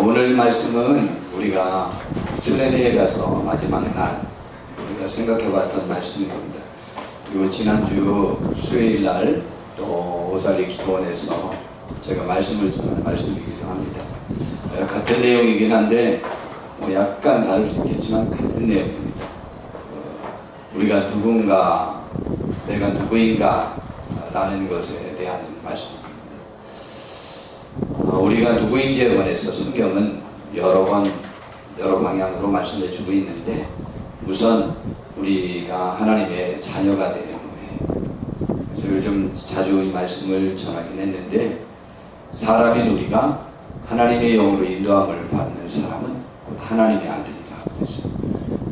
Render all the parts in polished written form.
오늘 말씀은 우리가 수련회에 가서 마지막 날 우리가 생각해봤던 말씀입니다. 그리고 지난주 수요일 날 또 오살릭스토원에서 제가 말씀을 전한 말씀이기도 합니다. 같은 내용이긴 한데 약간 다를 수 있겠지만 같은 내용입니다. 우리가 누군가, 내가 누구인가 라는 것에 대한 말씀입니다. 우리가 누구인지에 관해서 성경은 여러 방향으로 말씀해 주고 있는데, 우선 우리가 하나님의 자녀가 되는 거예요. 그래서 요즘 자주 이 말씀을 전하긴 했는데, 사람인 우리가 하나님의 영으로 인도함을 받는 사람은 곧 하나님의 아들이라고 그랬어요.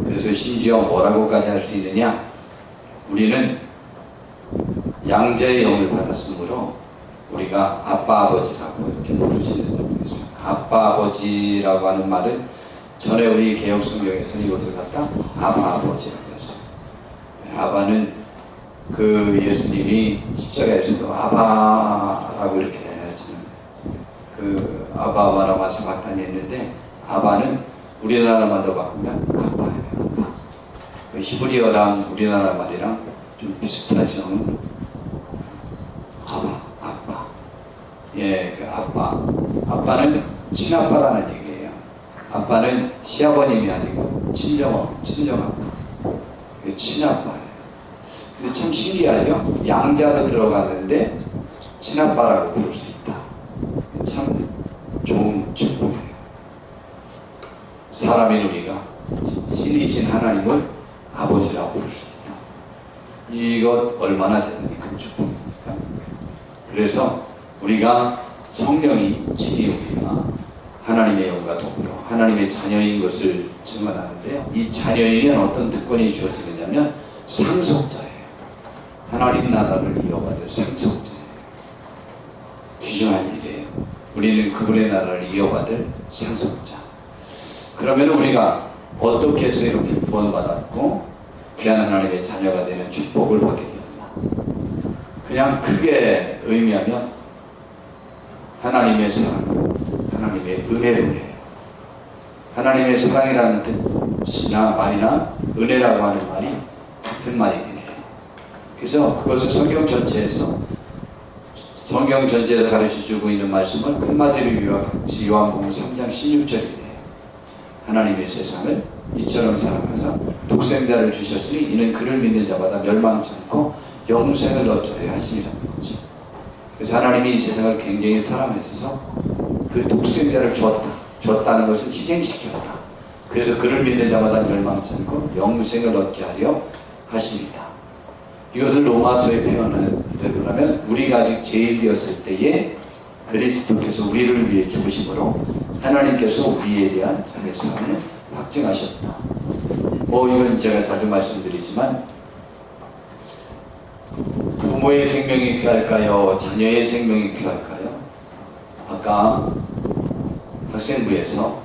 그래서 심지어 뭐라고까지 할 수 있느냐? 우리는 양자의 영을 받았으므로 우리가 아빠 아버지라고 이렇게 부를 수 있다고 했어요. 아빠 아버지라고 하는 말은 전에 우리 개혁 성경에서는 이것을 갖다 아바 아버지라고 했어요. 아바는 그 예수님이 십자가에서도 아바라고 이렇게 하지만 그 아바 마라마 사바탄이 했는데, 아바는 우리나라 말로 바꾸면 아빠예요. 아빠. 그 히브리어랑 우리나라 말이랑 좀 비슷하죠. 아빠. 예, 그 아빠. 아빠는 친아빠라는 얘기예요. 아빠는 시아버님이 아니고 친정아빠. 친아빠예요. 근데 참 신기하죠? 양자도 들어가는데 친아빠라고 부를 수 있다. 참 좋은 축복이에요. 사람인 우리가 신이신 하나님을 아버지라고 부를 수 있다. 이것 얼마나 대단히 큰 축복입니까? 그래서 우리가 성령이 친히 우리가 하나님의 영과 더불어 하나님의 자녀인 것을 증언하는데요. 이 자녀에게는 어떤 특권이 주어지느냐면 상속자예요. 하나님 나라를 이어받을 상속자예요. 귀중한 일이에요. 우리는 그분의 나라를 이어받을 상속자. 그러면 우리가 어떻게 해서 이렇게 구원받았고 귀한 하나님의 자녀가 되는 축복을 받게 되었나? 그냥 크게 의미하면 하나님의 사랑, 하나님의 은혜로 해요. 하나님의 사랑이라는 뜻이나 말이나 은혜라고 하는 말이 같은 말이긴 해요. 그래서 그것을 성경 전체에서 가르쳐주고 있는 말씀을 한마디로 요약하시 요한복음 3장 16절이에요. 하나님의 세상을 이처럼 사랑하사 독생자를 주셨으니 이는 그를 믿는 자마다 멸망치 않고 영생을 얻으려 하시니라는 거죠. 그래서 하나님이 이 세상을 굉장히 사랑하셔서 그 독생자를 주었다는 것을 희생시켰다. 그래서 그를 믿는 자마다 멸망치 않고 영생을 얻게 하려 하십니다. 이것을 로마서에 표현하면 우리가 아직 죄인되었을 때에 그리스도께서 우리를 위해 죽으심으로 하나님께서 우리에 대한 자기의 사랑을 확증하셨다. 이건 제가 자주 말씀드리지만, 부모의 생명이 귀할까요? 자녀의 생명이 귀할까요? 아까 학생부에서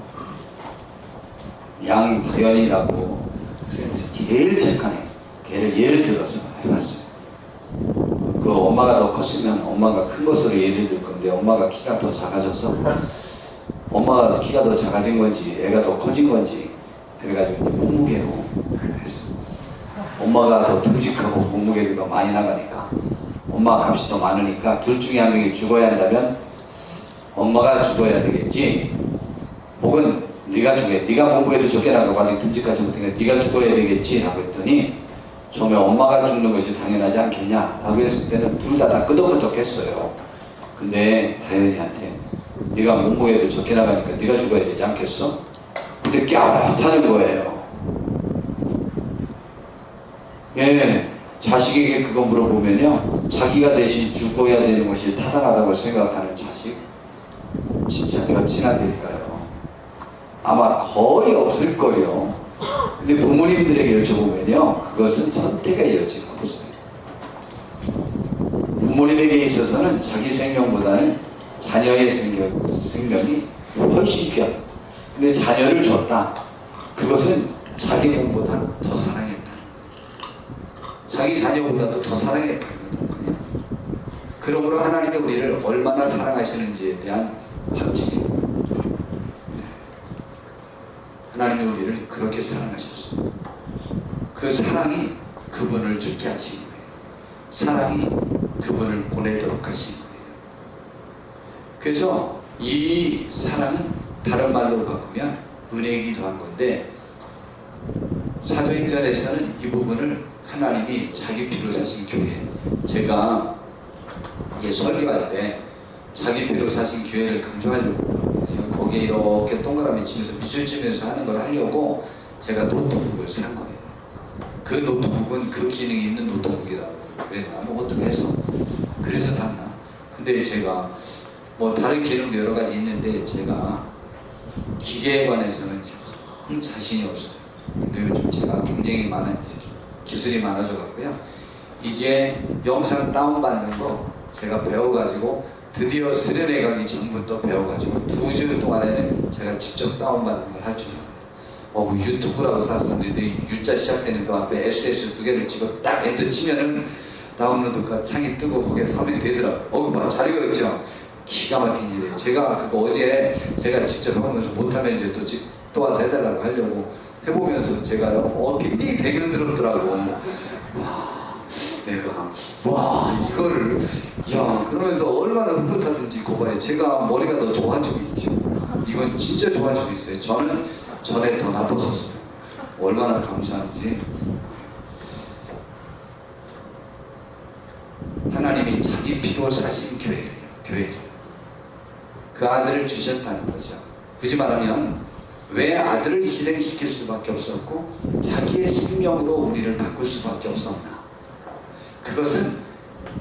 양다연이라고 학생부에서 제일 착한 걔를 예를 들어서 해봤어요. 그 엄마가 더 컸으면 엄마가 큰 것으로 예를 들 건데, 엄마가 키가 더 작아져서 엄마가 키가 더 작아진 건지 애가 더 커진 건지 그래가지고 몸무게로 했어. 엄마가 더 듬직하고 몸무게가 더 많이 나가니까, 엄마 값이 더 많으니까 둘 중에 한 명이 죽어야 한다면 엄마가 죽어야 되겠지, 혹은 네가 몸무게도 적게 나가고 아직 듬직하지 못하니까 네가 죽어야 되겠지 라고 했더니, 처음에 엄마가 죽는 것이 당연하지 않겠냐 라고 했을 때는 둘 다 끄덕끄덕했어요. 근데 다현이한테 네가 몸무게도 적게 나가니까 네가 죽어야 되지 않겠어? 근데 꺄하는 거예요. 예, 자식에게 그거 물어보면요, 자기가 대신 죽어야 되는 것이 타당하다고 생각하는 자식 진짜 내가 친아들일까요? 아마 거의 없을 거예요. 근데 부모님들에게 여쭤보면요, 그것은 선택의 여지가 없어요. 부모님에게 있어서는 자기 생명보다는 자녀의 생명이 훨씬 귀하다. 근데 자녀를 줬다. 그것은 자기 몸보다 더 사랑했다. 자기 자녀보다도 더 사랑했다. 그러므로 하나님이 우리를 얼마나 사랑하시는지에 대한 확증입니다. 하나님이 우리를 그렇게 사랑하셨어요. 그 사랑이 그분을 죽게 하신 거예요. 사랑이 그분을 보내도록 하신 거예요. 그래서 이 사랑은 다른 말로 바꾸면 은혜이기도 한 건데, 사도행전에서는 이 부분을 하나님이 자기 피로 사신 교회, 제가 설교할 때 자기 피로 사신 교회를 강조하려고 그러거든요. 거기에 이렇게 동그라미 치면서 밑줄 치면서 하는 걸 하려고 제가 노트북을 산 거예요. 그 노트북은 그 기능이 있는 노트북이라고 그랬나 뭐 어떻게 해서 그래서 샀나. 근데 제가 뭐 다른 기능도 여러 가지 있는데 제가 기계에 관해서는 영 자신이 없어요. 근데 요즘 제가 굉장히 기술이 많아져 갖고요. 이제 영상 다운받는 거 제가 배워가지고 드디어 수련회 가기 전부터 배워가지고 2주 동안에는 제가 직접 다운받는 걸 할 줄 알아요. 뭐 유튜브라고 샀었는데 U자 시작되는 그 앞에 SS 2개를 찍어 딱 엔터 치면은 다운로드가 창이 뜨고 거기에 서면 되더라고요. 잘 익었죠? 기가 막힌 일이에요. 제가 그거 어제 제가 직접 해보면서 못하면 이제 또 와서 해달라고 하려고 해보면서 제가 굉장히 대견스럽더라고. 내가 이거를 그러면서 얼마나 흐뭇하든지 그거에 제가 머리가 더 좋아지고 있죠. 이건 진짜 좋아지고 있어요. 저는 전에 더 나빴었어요. 얼마나 감사한지. 하나님이 자기 피로 사신 교회를 그 아들을 주셨다는 거죠. 굳이 말하면 왜 아들을 희생시킬 수밖에 없었고 자기의 생명으로 우리를 바꿀 수밖에 없었나. 그것은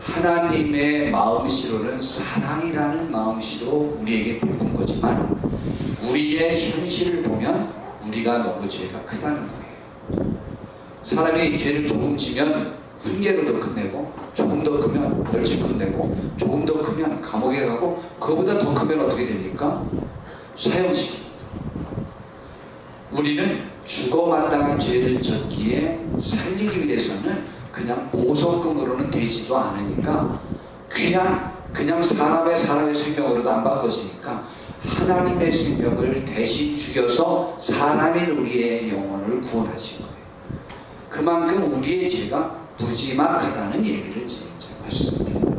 하나님의 마음씨로는 사랑이라는 마음씨로 우리에게 베푼 거지만 우리의 현실을 보면 우리가 너무 죄가 크다는 거예요. 사람이 죄를 조금 지면 훈계로도 끝내고, 조금 더 크면 벌칙 끝내고, 조금 더 크면 감옥에 가고, 그거보다 더 크면 어떻게 됩니까? 사형시킵니다. 우리는 죽어마땅한 죄를 졌기에 살리기 위해서는 그냥 보석금으로는 되지도 않으니까 그냥 사람의 생명으로도 안 바꿔지니까 하나님의 생명을 대신 죽여서 사람인 우리의 영혼을 구원하신 거예요. 그만큼 우리의 죄가 무지막하다는 얘기를 지금 말씀드립니다.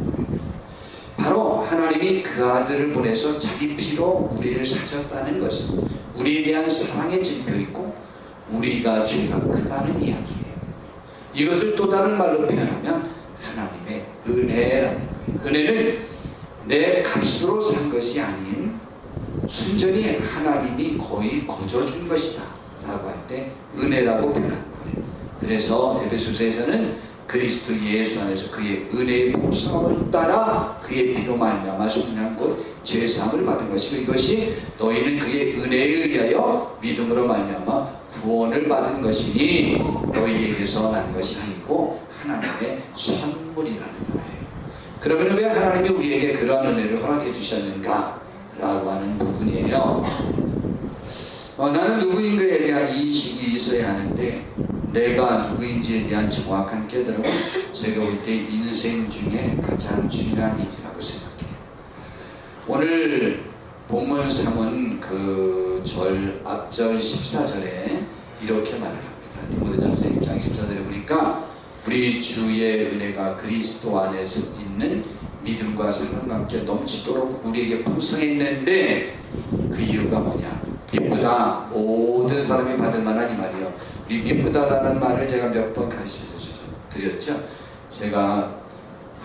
바로 하나님이 그 아들을 보내서 자기 피로 우리를 사셨다는 것은 우리에 대한 사랑의 증거이고 우리가 죄가 크다는 이야기예요. 이것을 또 다른 말로 표현하면 하나님의 은혜라는 거예요. 은혜는 내 값으로 산 것이 아닌 순전히 하나님이 거의 거저준 것이다 라고 할 때 은혜라고 표현하는 거예요. 그래서 에베소서에서는 그리스도 예수 안에서 그의 은혜의 풍성함을 따라 그의 피로 말미암아 속량 곧 죄사함을 받은 것이고 이것이 너희는 그의 은혜에 의하여 믿음으로 말미암아 구원을 받은 것이니 너희에게서 난 것이 아니고 하나님의 선물이라는 거예요. 그러면 왜 하나님이 우리에게 그러한 은혜를 허락해 주셨는가 라고 하는 부분이에요. 나는 누구인가에 대한 인식이 있어야 하는데 내가 누구인지에 대한 정확한 깨달음은 제가 볼 때 인생 중에 가장 중요한 일이라고 생각해요. 오늘 본문 3은 그 절 앞절 14절에 이렇게 말을 합니다. 디모데전서 1장 14절에 보니까 우리 주의 은혜가 그리스도 안에서 있는 믿음과 사랑과 함께 넘치도록 우리에게 풍성했는데 그 이유가 뭐냐? 미쁘다. 모든 사람이 받을 만한 이 말이요. 우리 미쁘다라는 말을 제가 몇 번 가르쳐 드렸죠. 제가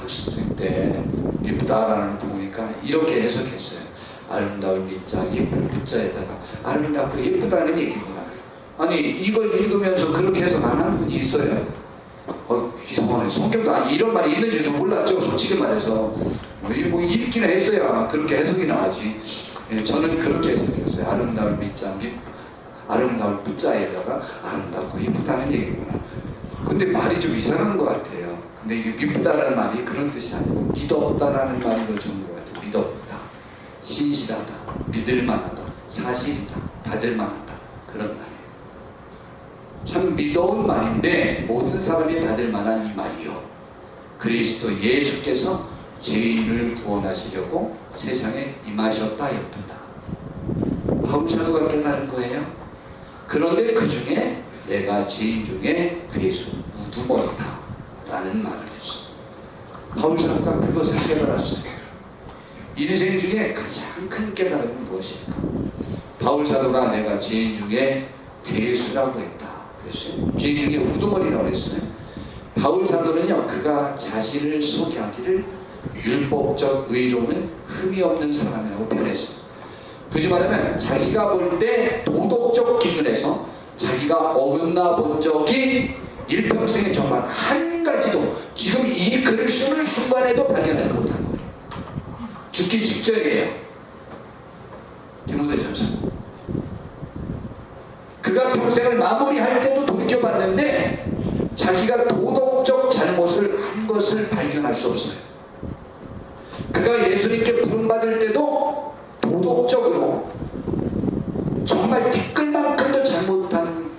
학습생 때 미쁘다라는 부분이니까 이렇게 해석했어요. 아름다울 미자 예쁠 부자에다가 아름답고 예쁘다는 얘기구나. 아니 이걸 읽으면서 그렇게 해석 안 하는 분이 있어요? 이상하네. 성경도 아니 이런 말이 있는지도 몰랐죠. 솔직히 말해서 뭐 읽기나 했어야 그렇게 해석이 나지. 저는 그렇게 해석했어요. 아름다울 미자 아름다울 부자에다가 아름답고 예쁘다는 얘기구나. 근데 말이 좀 이상한 것 같아요. 근데 이게 미쁘다라는 말이 그런 뜻이 아니고 믿었다라는 말이 더 좋은 것 같아요. 믿었다, 신실하다, 믿을만하다, 사실이다, 받을만하다 그런 말이에요. 참 믿어온 말인데 모든 사람이 받을 만한 이 말이요. 그리스도 예수께서 죄인을 구원하시려고 세상에 임하셨다 였다. 바울 사도가 깨달은 거예요. 그런데 그 중에 내가 죄인 중에 괴수 우두머리다 라는 말을 했어. 바울 사도가 그것을 깨달았어요. 인생 중에 가장 큰 깨달음은 무엇일까? 바울 사도가 내가 죄인 중에 괴수라고 했다 그랬어요. 죄인 중에 우두머리라고 했어요. 바울 사도는요, 그가 자신을 소개하기를 율법적 의로는 흠이 없는 사람이라고 표현했어요. 굳이 말하면 자기가 볼 때 도덕적 기준에서 자기가 어긋나 본 적이 일평생에 정말 한 가지도 지금 이 글을 쓰는 순간에도 발견하지 못한 거예요. 죽기 직전이에요. 디모데전서. 그가 평생을 마무리할 때도 돌이켜봤는데 자기가 도덕적 잘못을 한 것을 발견할 수 없어요. 그가 예수님께 부름받을 때도 도덕적으로 정말 티끌만큼도 잘못한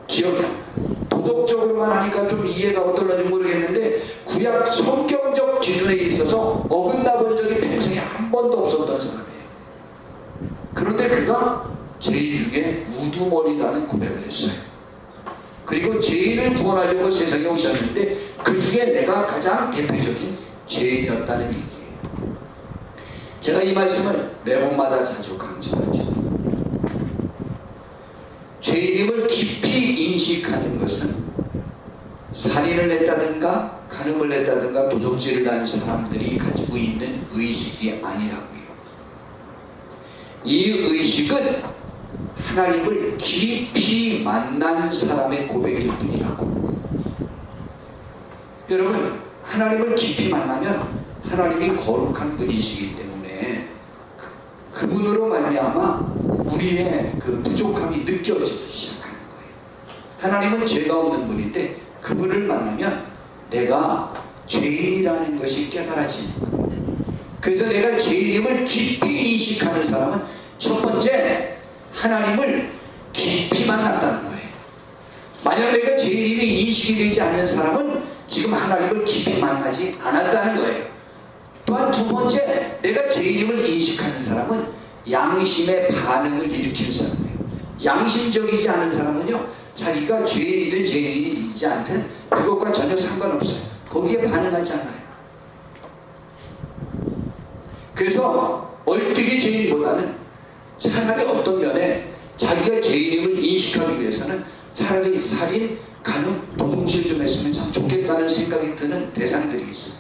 기억이 안 나요. 도덕적으로만 하니까 좀 이해가 어떨런지 모르겠는데 구약 성경적 기준에 있어서 어긋나 본 적이 평생에 한 번도 없었던 사람이에요. 그런데 그가 죄인 중에 우두머리라는 고백을 했어요. 그리고 죄인을 구원하려고 세상에 오셨는데 그 중에 내가 가장 대표적인 죄인이었다는 얘기예요. 제가 이 말씀을 매번마다 자주 강조하죠. 죄인임을 깊이 인식하는 것은 살인을 했다든가 간음을 했다든가 도둑질을 한 사람들이 가지고 있는 의식이 아니라고요. 이 의식은 하나님을 깊이 만난 사람의 고백일 뿐이라고. 여러분, 하나님을 깊이 만나면 하나님이 거룩한 분이시기 때문에 그분으로 말미암아 우리의 그 부족함이 느껴지기 시작하는 거예요. 하나님은 죄가 없는 분인데 그분을 만나면 내가 죄인이라는 것이 깨달아지는 거예요. 그래서 내가 죄인임을 깊이 인식하는 사람은 첫 번째, 하나님을 깊이 만났다는 거예요. 만약 내가 죄인임이 인식이 되지 않는 사람은 지금 하나님을 깊이 만나지 않았다는 거예요. 또한 두 번째, 내가 죄인임을 인식하는 사람은 양심의 반응을 일으키는 사람이에요. 양심적이지 않은 사람은요, 자기가 죄인이든 죄인이지 않든 그것과 전혀 상관없어요. 거기에 반응하지 않아요. 그래서 얼뜨기 죄인보다는 차라리 어떤 면에 자기가 죄인임을 인식하기 위해서는 차라리 살인, 간음, 도둑질 좀 했으면 참 좋겠다는 생각이 드는 대상들이 있어요.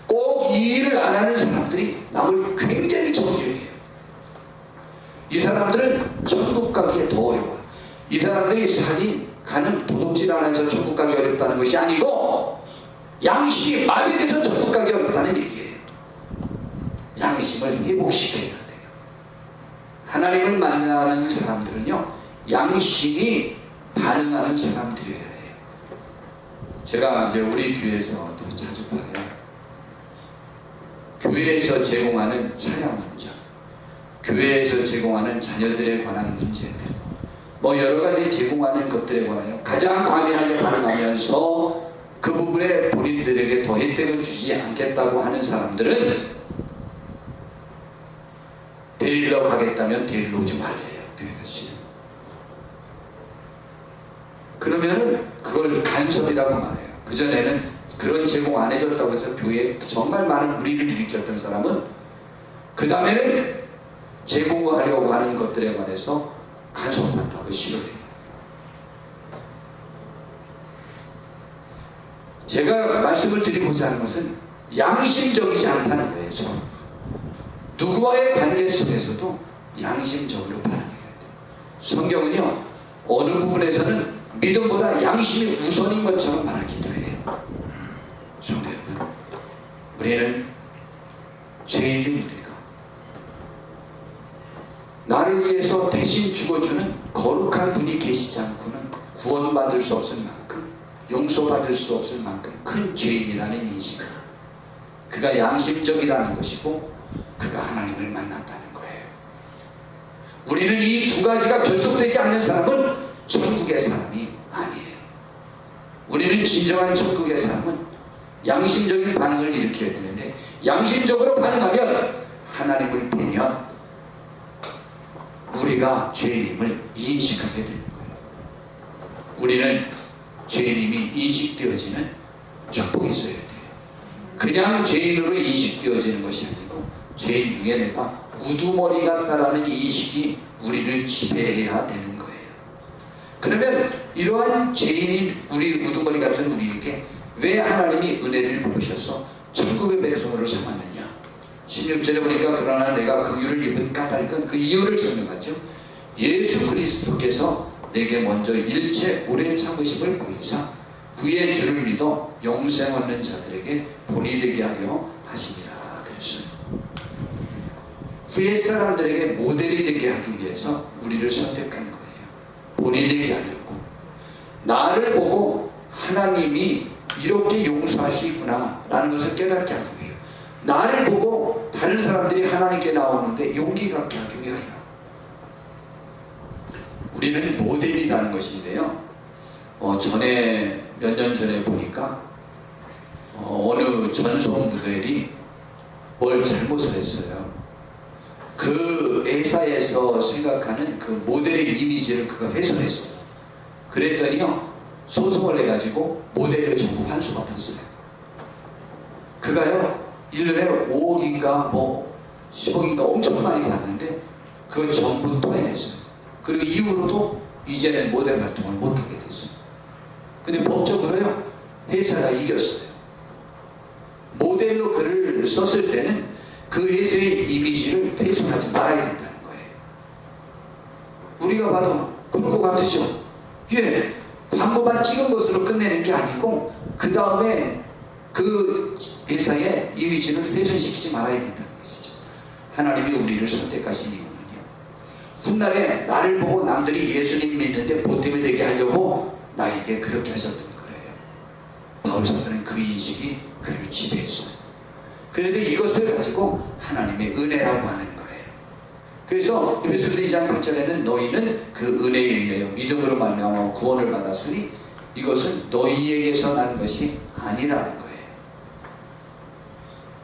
꼭 이 일을 안 하는 사람들이 남을 굉장히 저주해요. 이 사람들은 천국 가기에 더 어려워요. 이 사람들이 살인, 간음, 도둑질 안 해서 천국 가기 어렵다는 것이 아니고 양심이 마비돼서 천국 가기 어렵다는 얘기예요. 양심을 회복시켜야 돼요. 하나님을 만나는 사람들은요, 양심이 반응하는 사람들이어야 해요. 제가 이제 우리 교회에서 더 자주 봐요. 교회에서 제공하는 차량 문제, 교회에서 제공하는 자녀들에 관한 문제들, 뭐 여러 가지 제공하는 것들에 관하여 가장 과민하게 반응하면서 그 부분에 본인들에게 더 혜택을 주지 않겠다고 하는 사람들은 데리러 가겠다면 데리러 오지 말래요. 교회가 싫어요. 그러면은 그걸 간섭이라고 말해요. 그전에는 그런 제공 안 해줬다고 해서 교회에 정말 많은 무리를 일으켰던 사람은 그 다음에는 제공하려고 하는 것들에 관해서 간섭한다고 싫어해요. 제가 말씀을 드리고자 하는 것은 양심적이지 않다는 거예요. 누구와의 관계 속에서도 양심적으로 반응해야 돼요. 성경은요, 어느 부분에서는 믿음보다 양심이 우선인 것처럼 말하기도 해요. 성도 여러분, 우리는 죄인입니까? 나를 위해서 대신 죽어주는 거룩한 분이 계시지 않고는 구원받을 수 없을 만큼, 용서받을 수 없을 만큼 큰 죄인이라는 인식은 그가 양심적이라는 것이고 그가 하나님을 만났다는 거예요. 우리는 이 두 가지가 결속되지 않는 사람은 천국의 사람이 아니에요. 우리는 진정한 천국의 사람은 양심적인 반응을 일으켜야 되는데, 양심적으로 반응하면 하나님을 보면 우리 우리가 죄인임을 인식하게 되는 거예요. 우리는 죄인임이 인식되어지는 축복이 있어야 돼요. 그냥 죄인으로 인식되어지는 것이 아니고 죄인 중에 내가 우두머리 같다라는 인식이 우리를 지배해야 되는 거예요. 그러면 이러한 죄인인 우리 우두머리 같은 우리에게 왜 하나님이 은혜를 부으셔서 천국의 백성으로 삼았느냐. 16절에 보니까 그러나 내가 긍휼을 입은 까닭은 그 이유를 설명하죠. 예수 그리스도께서 내게 먼저 일체 오랜 참으심을 보이사 그의 주를 믿어 영생 얻는 자들에게 본이 되게 하려 하시니라 그랬어요. 후에 사람들에게 모델이 되게 하기 위해서 우리를 선택한 거예요. 본이 되게 하려고. 나를 보고 하나님이 이렇게 용서할 수 있구나 라는 것을 깨닫게 하기 위해요. 나를 보고 다른 사람들이 하나님께 나오는데 용기 갖게 하기 위하여. 우리는 모델이라는 것인데요. 전에 몇 년 전에 보니까 어느 전속 모델이 뭘 잘못을 했어요. 그 회사에서 생각하는 그 모델의 이미지를 그가 훼손했어요. 그랬더니요 소송을 해가지고 모델을 전부 환수받았어요. 그가요 1년에 5억인가 뭐 10억인가 엄청 많이 받는데 그걸 전부 토해냈어요. 그리고 이후로도 이제는 모델 활동을 못하게 됐어요. 근데 법적으로요 회사가 이겼어요. 모델로 글을 썼을 때는 그 회사의 이미지를 훼손하지 말아야 된다는 거예요. 우리가 봐도 그럴 것 같으죠? 예, 광고만 찍은 것으로 끝내는 게 아니고 그 다음에 그 회사의 이미지를 훼손시키지 말아야 된다는 것이죠. 하나님이 우리를 선택하신 이유는요, 훗날에 나를 보고 남들이 예수님 믿는데 보탬이 되게 하려고 나에게 그렇게 하셨던 거예요. 바울 사도는 그 인식이 그를 지배했어요. 그래서 이것을 가지고 하나님의 은혜라고 하는 거예요. 그래서 에베소서 2장 8절에는 너희는 그 은혜에 의하여 믿음으로 말미암아 구원을 받았으니 이것은 너희에게서 난 것이 아니라는 거예요.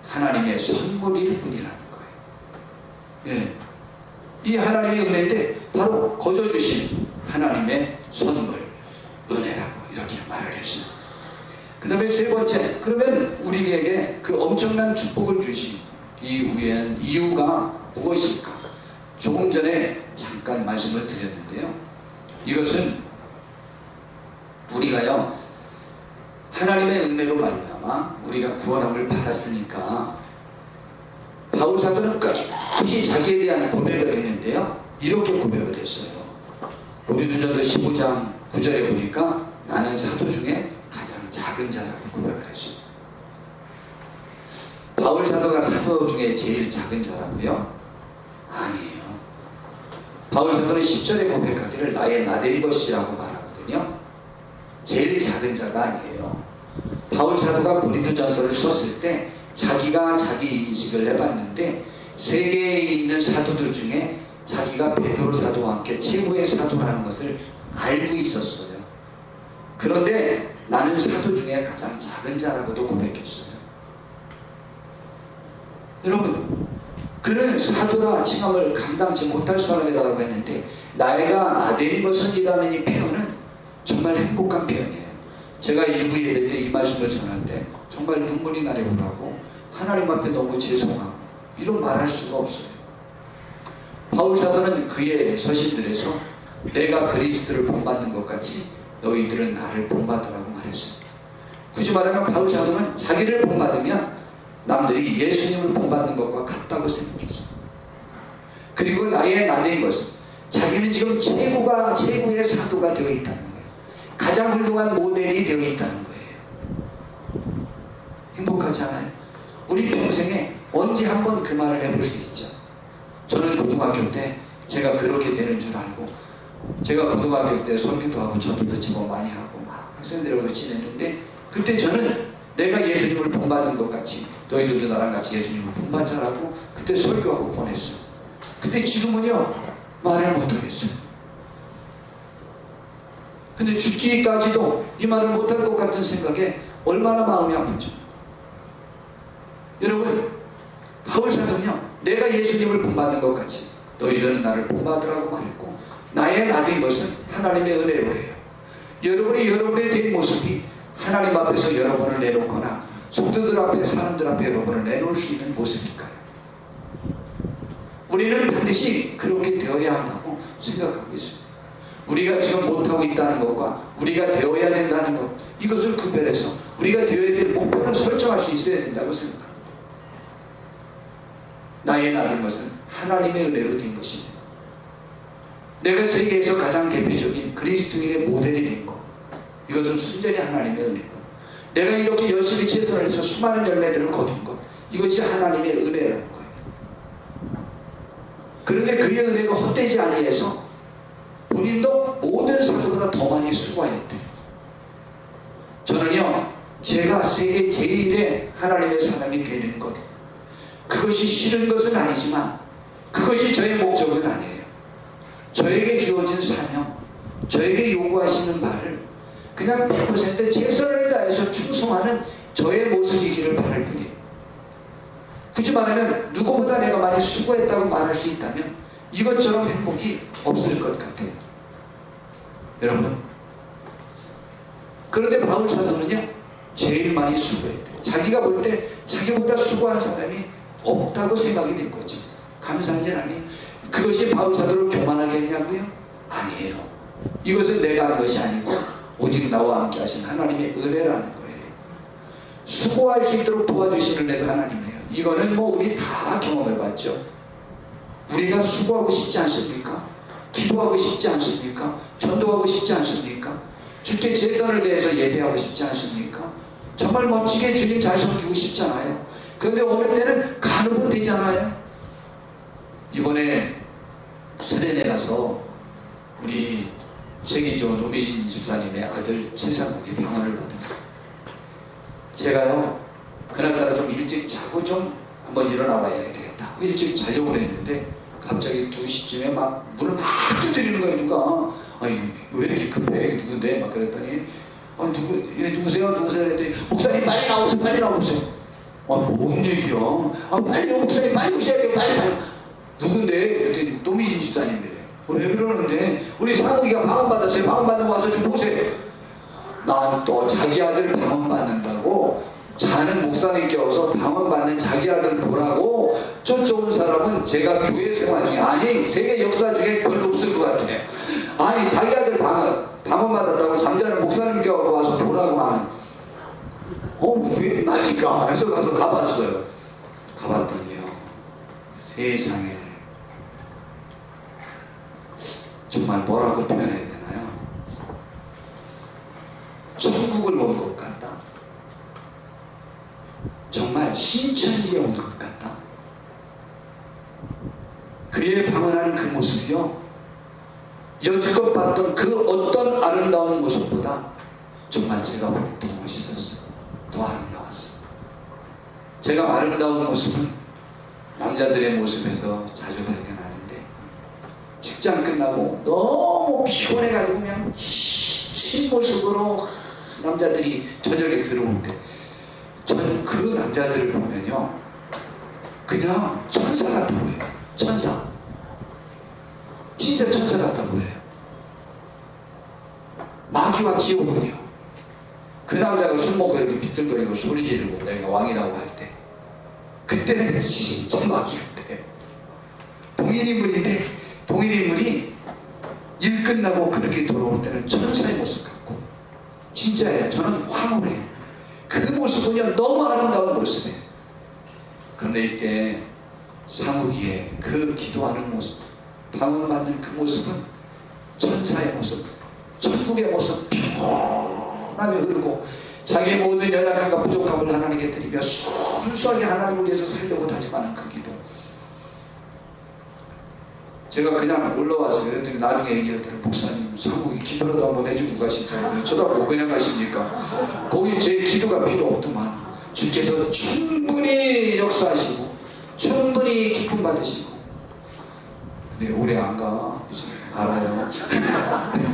하나님의 선물일 뿐이라는 거예요. 예. 이 하나님의 은혜인데 바로 거저 주신 하나님의 선물, 은혜라고 이렇게 말을 했어요. 그 다음에 세 번째, 그러면 우리에게 그 엄청난 축복을 주신 이유가 무엇일까? 조금 전에 잠깐 말씀을 드렸는데요. 이것은 우리가요 하나님의 은혜로 말미암아 우리가 구원함을 받았으니까 바울 사도는 끝없이 자기에 대한 고백을 했는데요. 이렇게 고백을 했어요. 고린도전서 15장 9절에 보니까 나는 사도 중에 가장 작은 자라고 고백을 했어요. 바울 사도가 사도 중에 제일 작은 자라고요? 아니에요. 바울 사도는 10절에 고백하기를 나의 나된 것이라고 말하거든요. 제일 작은 자가 아니에요. 바울 사도가 고린도전서를 썼을 때 자기가 자기 인식을 해봤는데 세계에 있는 사도들 중에 자기가 베드로 사도와 함께 최고의 사도라는 것을 알고 있었어요. 그런데 나는 사도 중에 가장 작은 자라고도 고백했어요. 여러분, 그는 사도라 칭함을 감당치 못할 사람이라고 했는데 나이가 나된 것은 이라는 이 표현은 정말 행복한 표현이에요. 제가 일부 예배 때 이 말씀을 전할 때 정말 눈물이 나려고 하나님 앞에 너무 죄송하고 이런 말할 수가 없어요. 바울 사도는 그의 서신들에서 내가 그리스도를 본받는 것 같이 너희들은 나를 본받으라고 말했어요. 굳이 말하면 바울 사도는 자기를 본받으면 남들이 예수님을 본받는 것과 같다고 생각했어요. 그리고 나의 나된 것은 자기는 지금 최고의 사도가 되어 있다는 거예요. 가장 훌륭한 모델이 되어 있다는 거예요. 행복하지 않아요? 우리 평생에 언제 한번 그 말을 해볼 수 있죠. 저는 고등학교 때 제가 그렇게 되는 줄 알고 제가 고등학교 때 설교도 하고 전도도 제법 많이 하고 막 학생들하고 지냈는데 그때 저는 내가 예수님을 본받는 것 같이 너희들도 나랑 같이 예수님을 본받자라고 그때 설교하고 보냈어. 근데 지금은요 말을 못하겠어요. 근데 죽기까지도 이 말을 못할 것 같은 생각에 얼마나 마음이 아프죠. 여러분, 바울 사도는요 내가 예수님을 본받는 것 같이 너희들은 나를 본받으라고 말했고 나의 나된 것은 하나님의 은혜로 해요. 여러분이 여러분의 된 모습이 하나님 앞에서 여러분을 내놓거나 성도들 앞에 사람들 앞에 여러분을 내놓을 수 있는 모습일까요? 우리는 반드시 그렇게 되어야 한다고 생각하고 있습니다. 우리가 지금 못하고 있다는 것과 우리가 되어야 된다는 것, 이것을 구별해서 우리가 되어야 될 목표를 설정할 수 있어야 된다고 생각합니다. 나의 나된 것은 하나님의 은혜로 된 것입니다. 내가 세계에서 가장 대표적인 그리스도인의 모델이 된 것, 이것은 순전히 하나님의 은혜고, 내가 이렇게 열심히 최선을 해서 수많은 열매들을 거둔 것, 이것이 하나님의 은혜라는 거예요. 그런데 그의 은혜가 헛되지 아니해서 본인도 모든 사도보다 더 많이 수고했대요. 저는요, 제가 세계 제일의 하나님의 사람이 되는 것, 그것이 싫은 것은 아니지만 그것이 저의 목적은 아니에요. 저에게 주어진 사명, 저에게 요구하시는 말을 그냥 100% 최선을 다해서 충성하는 저의 모습이기를 바랄 뿐이에요. 굳이 말하면 누구보다 내가 많이 수고했다고 말할 수 있다면 이것처럼 행복이 없을 것 같아요. 여러분, 그런데 바울 사도는요, 제일 많이 수고했대요. 자기가 볼 때 자기보다 수고한 사람이 없다고 생각이 된 거죠. 감사한 일 아니에요. 그것이 바울 사도를 교만하게 했냐고요? 아니에요. 이것은 내가 한 것이 아니고 오직 나와 함께 하신 하나님의 은혜라는 거예요. 수고할 수 있도록 도와주시는 애도 하나님이에요. 이거는 뭐 우리 다 경험해봤죠. 우리가 수고하고 싶지 않습니까? 기도하고 싶지 않습니까? 전도하고 싶지 않습니까? 주께 최선을 다해서 예배하고 싶지 않습니까? 정말 멋지게 주님 잘 섬기고 싶잖아요. 그런데 어느 때는 간혹은 되잖아요. 이번에 스웨덴에 가서 우리 세기조 노미진 집사님의 아들 최상국이 방언을 받았어요. 제가요, 그날따라 좀 일찍 자고 좀 한번 일어나 봐야 되겠다. 일찍 자려고 했는데 갑자기 2시쯤에 막 문을 막 두드리는 거예요. 누가. 아니 왜 이렇게 급해? 누군데? 막 그랬더니 누구세요? 그랬더니 목사님 빨리 나오세요. 빨리 나오세요. 뭔 얘기야? 빨리 목사님 빨리 오셔야 돼요. 빨리. 누군데? 그랬더니 노미진 집사님이래요. 왜 그러는데? 우리 상욱이가 방언 받았어요. 방언 받으면 와서 좀 보세요. 난 또 자기 아들 방언 받는다고 자는 목사님께 와서 방언 받는 자기 아들 보라고 쫓아온 사람은 제가 교회 생활 중에, 아니 세계 역사 중에 별로 없을 것 같아요. 아니 자기 아들 방언 받았다고 잠자는 목사님께 와서 보라고 하는, 왜 말일까? 해서 가서 가봤어요. 가봤더니요, 세상에 정말 뭐라고 표현해야 되나요? 천국을 온 것 같다. 정말 신천지에 온 것 같다. 그의 방언하는 그 모습이요, 여지껏 봤던 그 어떤 아름다운 모습보다 정말 제가 볼 때 더 멋있었어요. 더 아름다웠어요. 제가 아름다운 모습은 남자들의 모습에서 자주 발견하는데, 직장 끝나고 너무 피곤해가지고 그냥 친 모습으로 남자들이 저녁에 들어올 때, 저는 그 남자들을 보면요, 그냥 천사 같아 보여요. 천사. 진짜 천사 같아 보여요. 마귀와 지옥은요, 그 남자가 술 먹고 이렇게 비틀거리고 소리 지르고 내가 왕이라고 할 때, 그때는 진짜 마귀 같아요. 동일인물인데 동일인물이 일 끝나고 그렇게 돌아올 때는 천사의 모습 같고, 진짜예요. 저는 화목을 해요. 그 모습은요, 너무 아름다운 모습이에요. 그런데 이때 상욱이의 그 기도하는 모습, 방언 받는 그 모습은 천사의 모습, 천국의 모습, 피곤함이 흐르고 자기의 모든 연약함과 부족함을 하나님께 드리며 순수하게 하나님을 위해서 살려고 다짐하는 그 기도. 제가 그냥 올라왔어요. 그랬더니 나중에 얘기했더니, 목사님 상욱이 기도라도 한번 해주고 가시죠. 쳐다보고 그냥 가십니까? 거기 제 기도가 필요 없더만 주께서 충분히 역사하시고 충분히 기쁨 받으시고. 근데 오래 안 가. 알아요.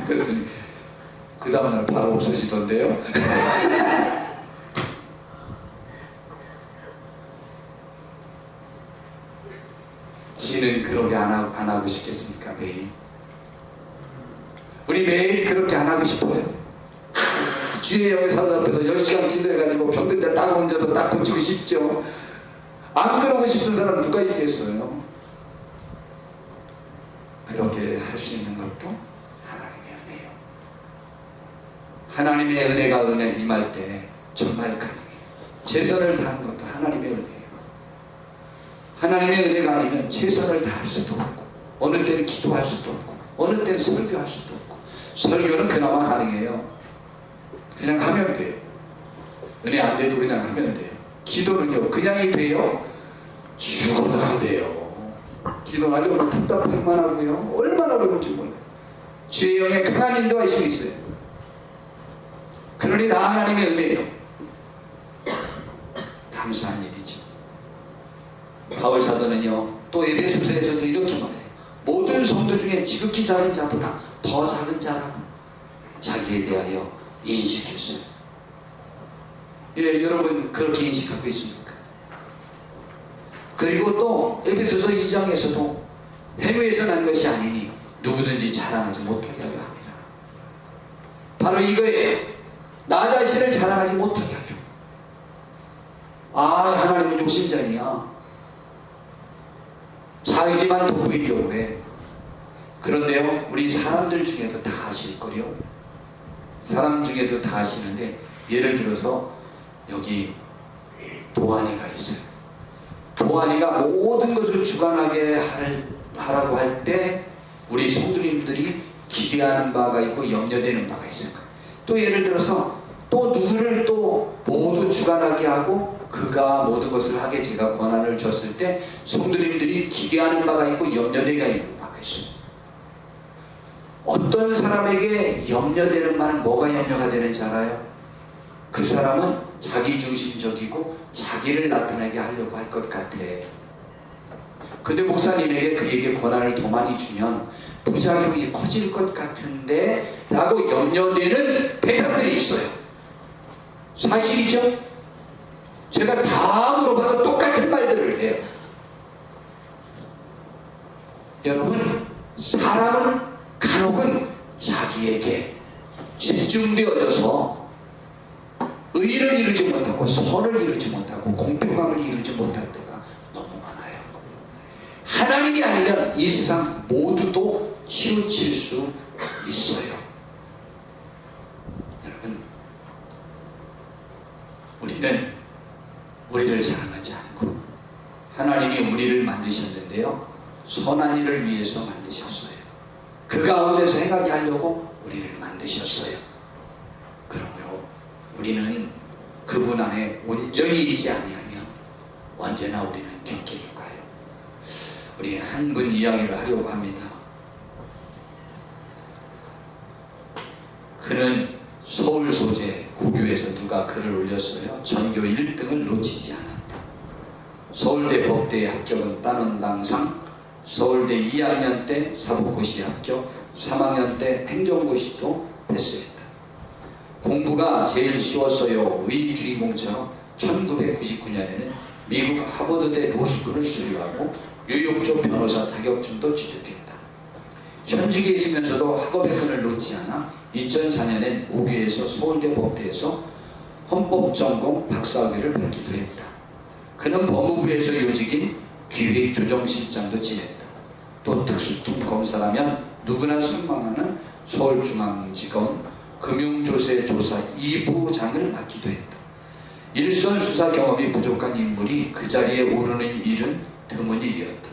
그랬더니 그 다음날 바로 없어지던데요. 우리는 그렇게 안 하고 싶겠습니까? 매일 우리 매일 그렇게 안 하고 싶어요. 주의 영의 사도 앞에서 10시간 기도해가지고 병든 데 딱 얹어서 딱 고치고 싶죠. 안 그러고 싶은 사람 누가 있겠어요? 그렇게 할 수 있는 것도 하나님의 은혜예요. 하나님의 은혜가 은혜 임할 때 정말 가능해요. 최선을 다하는 것도 하나님의 은혜예요. 하나님의 은혜가 아니면 최선을 다할 수도 없고, 어느 때는 기도할 수도 없고, 어느 때는 설교할 수도 없고. 설교는 그나마 가능해요. 그냥 하면 돼요. 은혜 안 돼도 그냥 하면 돼요. 기도는요, 그냥이 돼요? 죽어도 안 돼요. 기도하려고 답답하기만 하고요. 얼마나 어려운지 몰라요. 주의 영에 강한 인도가 있을 수 있어요. 그러니 다 하나님의 은혜예요. 감사한 일이죠. 바울 사도는요, 또 에베소서에서도 이렇게 말해요. 모든 성도 중에 지극히 작은 자보다 더 작은 자라고 자기에 대하여 인식했어요. 예, 여러분 그렇게 인식하고 있습니까? 그리고 또 에베소서 2장에서도 행위에서 난 것이 아니니 누구든지 자랑하지 못하게 하려 합니다. 바로 이거예요. 나 자신을 자랑하지 못하게 하려. 아, 하나님은 욕심자이야. 자기만 돋보이려고 해. 그런데요, 우리 사람들 중에도 다 아실 거요. 사람 중에도 다 아시는데, 예를 들어서 여기 도안이가 있어요. 도안이가 모든 것을 주관하게 하라고 할 때 우리 성도님들이 기대하는 바가 있고 염려되는 바가 있어요. 또 예를 들어서 또 누구를 또 모두 주관하게 하고 그가 모든 것을 하게 제가 권한을 줬을 때 성도님들이 기대하는 바가 있고 염려되가 있는 바가 있어요. 어떤 사람에게 염려되는 바는 뭐가 염려가 되는지 알아요? 그 사람은 자기중심적이고 자기를 나타내게 하려고 할 것 같아. 근데 목사님에게 그에게 권한을 더 많이 주면 부작용이 커질 것 같은데 라고 염려되는 대상들이 있어요. 사실이죠? 제가 다 물어봐도 똑같은 말들을 해요. 여러분, 사람은 간혹은 자기에게 집중되어져서 의를 이루지 못하고 선을 이루지 못하고 공평함을 이루지 못할 때가 너무 많아요. 하나님이 아니면 이 세상 모두도 치우칠 수 있어요. 여러분, 우리는 우리를 자랑하지 않고 하나님이 우리를 만드셨는데요, 선한 일을 위해서 만드셨어요. 그 가운데서 행하게 하려고 우리를 만드셨어요. 그러므로 우리는 그분 안에 온전히 있지 아니하면 언제나 우리는 뒷길을 가요. 우리 한 분 이야기를 하려고 합니다. 그는 서울 소재 고교에서 누가 글을 올렸어요. 전교 1등을 놓치지 않았다. 서울대 법대에 합격은 따는 당상, 서울대 2학년 때 사법고시 합격, 3학년 때 행정고시도 패스했다. 공부가 제일 쉬웠어요. 의 주인공처럼 1999년에는 미국 하버드대 로스쿨을 수료하고 뉴욕 쪽 변호사 자격증도 취득했다. 현직에 있으면서도 학업의 끈을 놓지 않아 2004년엔 오교에서 서울대 법대에서 헌법 전공 박사학위를 받기도 했다. 그는 법무부에서 요직인 기획조정실장도 지냈다. 또 특수통 검사라면 누구나 선망하는 서울중앙지검 금융조세조사 2부장을 맡기도 했다. 일선 수사 경험이 부족한 인물이 그 자리에 오르는 일은 드문 일이었다.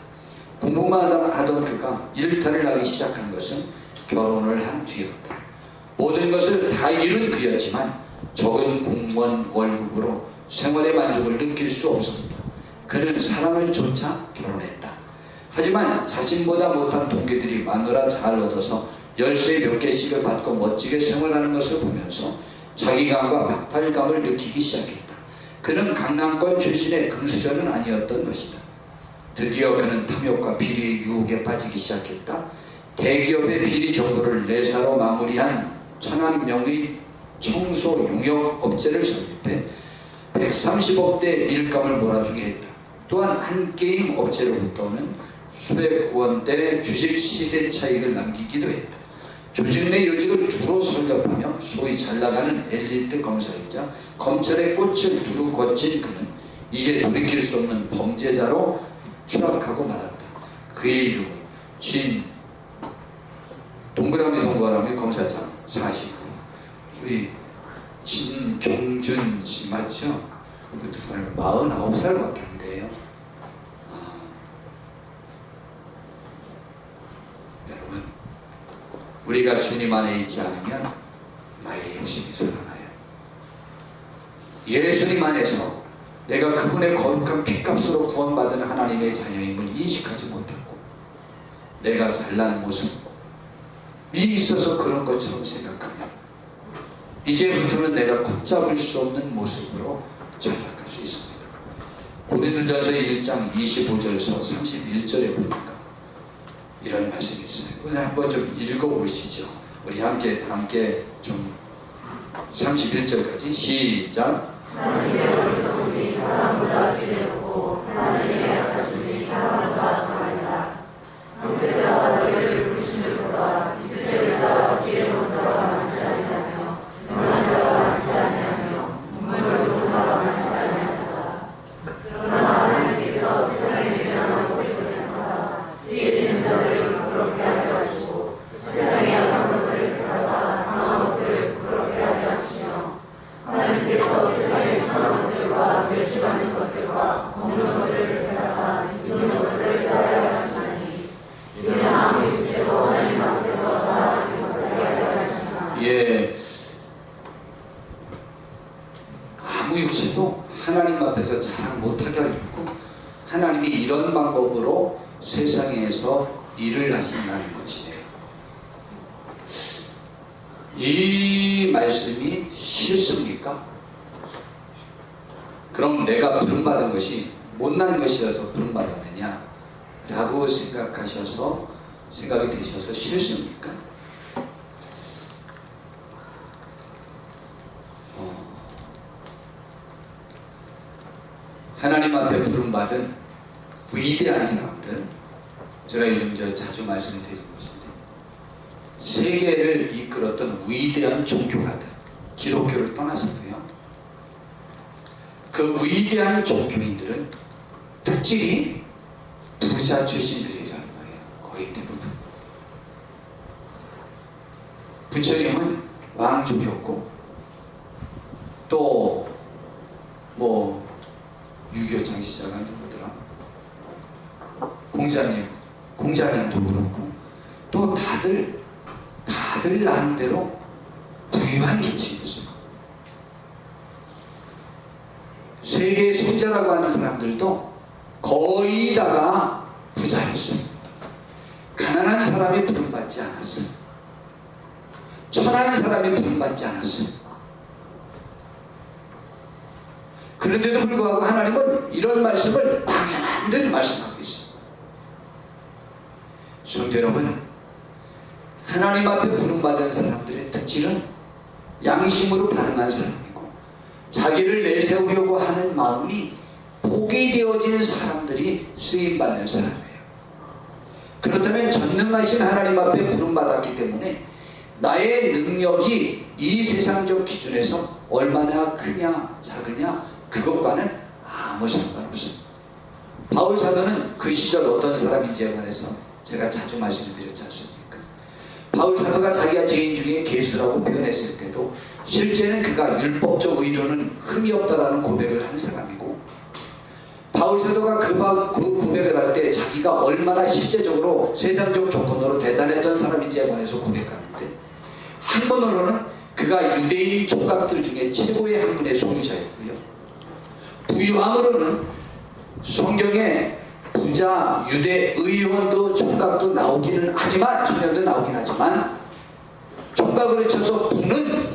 공부만 하던 그가 일탈을 하기 시작한 것은 결혼을 한 뒤였다. 모든 것을 다 이룬 그였지만 적은 공무원 월급으로 생활의 만족을 느낄 수 없었다. 그는 사랑을 쫓아 결혼했다. 하지만 자신보다 못한 동기들이 마누라 잘 얻어서 열쇠 몇 개씩을 받고 멋지게 생활하는 것을 보면서 자기감과 박탈감을 느끼기 시작했다. 그는 강남권 출신의 금수저는 아니었던 것이다. 드디어 그는 탐욕과 비리의 유혹에 빠지기 시작했다. 대기업의 비리 정보를 내사로 마무리한 천안명의 청소 용역 업체를 설립해 130억대 일감을 몰아주게 했다. 또한 한 게임 업체로부터는 수백 원대 주식 시세 차익을 남기기도 했다. 조직 내 요직을 주로 설립하며 소위 잘나가는 엘리트 검사이자 검찰의 꽃을 두루 거친 그는 이제 돌이킬 수 없는 범죄자로 추락하고 말았다. 그의 이름은 동그라미 검사장 49, 우리 진경준 씨 맞죠? 그 두 사람이 49살밖에 안 돼요. 여러분, 우리가 주님 안에 있지 않으면 나의 영심이 살아나요. 예수님 안에서 내가 그분의 거룩한 피값으로 구원받은 하나님의 자녀임을 인식하지 못하고 내가 잘난 모습 이 있어서 그런 것처럼 생각하면 이제부터는 내가 걷잡을 수 없는 모습으로 전락할 수 있습니다. 고린도전서 1장 25절에서 31절에 보니까 이런 말씀이 있어요. 오늘 한번 좀 읽어보시죠. 우리 함께 좀 31절까지 시작. 하나님의 어리석음이 사람보다 지혜롭고 하나님의 약하심이 사람보다 강하니라. 형제들아 너희를 부르신 줄보다 이스라엘을 따라 지혜로운 자가 많지 아니하며 능한 자가 많지 아니하며 눈물을 좋은 자가 많지 아니하니라. 그러나 하나님께서 세상에 미련한 것을 택하사 지혜 있는 자들을 부끄럽게 하게 하시고 세상에 악한 것을 택하사 강한 것들을 부끄럽게 하게 하시며 하나님께서 세상의 천한 것들과 멸시받는 것들과 없는 것들을 택하사 있는 것들을 따르게 하시나니 이는 아무 육체도 하나님 앞에서 자랑하지 못하게 하게 하시나. 예, 아무 육체도 하나님 앞에서 자랑 못하게 하고 하나님이 이런 방법으로 세상에서 일을 하신다는 것이에요. 이 말씀이 싫습니까? 그럼 내가 부름받은 것이 못난 것이라서 부름받았느냐? 라고 생각이 되셔서 싫습니까? 하나님 앞에 부름받은 위대한 사람들, 제가 요즘 자주 말씀드리는 것인데 세계를 이끌었던 위대한 종교가들, 기독교를 떠나서도요, 그 위대한 종교인들은 특징이 부자 출신들이라는 거예요. 거의 대부분. 부처님은 왕족이었고 또 유교창 시작한 누구더라? 공자님도 그렇고 또 다들 나름대로 부유한 계층이었어. 세계 손자라고 하는 사람들도 거의 다가 부자였어. 가난한 사람이 부름받지 않았어. 천한 사람이 부름받지 않았어. 그런데도 불구하고 하나님은 이런 말씀을 당연한 듯 말씀하고 있습니다. 성도 여러분, 하나님 앞에 부름받은 사람들의 특징은 양심으로 반응한 사람이고 자기를 내세우려고 하는 마음이 포기되어진 사람들이 쓰임받는 사람이에요. 그렇다면 전능하신 하나님 앞에 부름받았기 때문에 나의 능력이 이 세상적 기준에서 얼마나 크냐 작으냐 그것과는 아무 상관없습니다. 바울 사도는 그 시절 어떤 사람인지에 관해서 제가 자주 말씀드렸지 않습니까? 바울 사도가 자기가 죄인 중에 괴수라고 표현했을 때도 실제는 그가 율법적 의료는 흠이 없다라는 고백을 한 사람이고, 바울 사도가 그 고백을 할 때 자기가 얼마나 실제적으로 세상적 조건으로 대단했던 사람인지에 관해서 고백하는데, 한번으로는 그가 유대인 총각들 중에 최고의 한 분의 소유자였고요, 부유함으로는 성경에 부자 유대 의원도 총각도 나오기는 하지만, 청년도 나오긴 하지만, 총각으로 쳐서 그는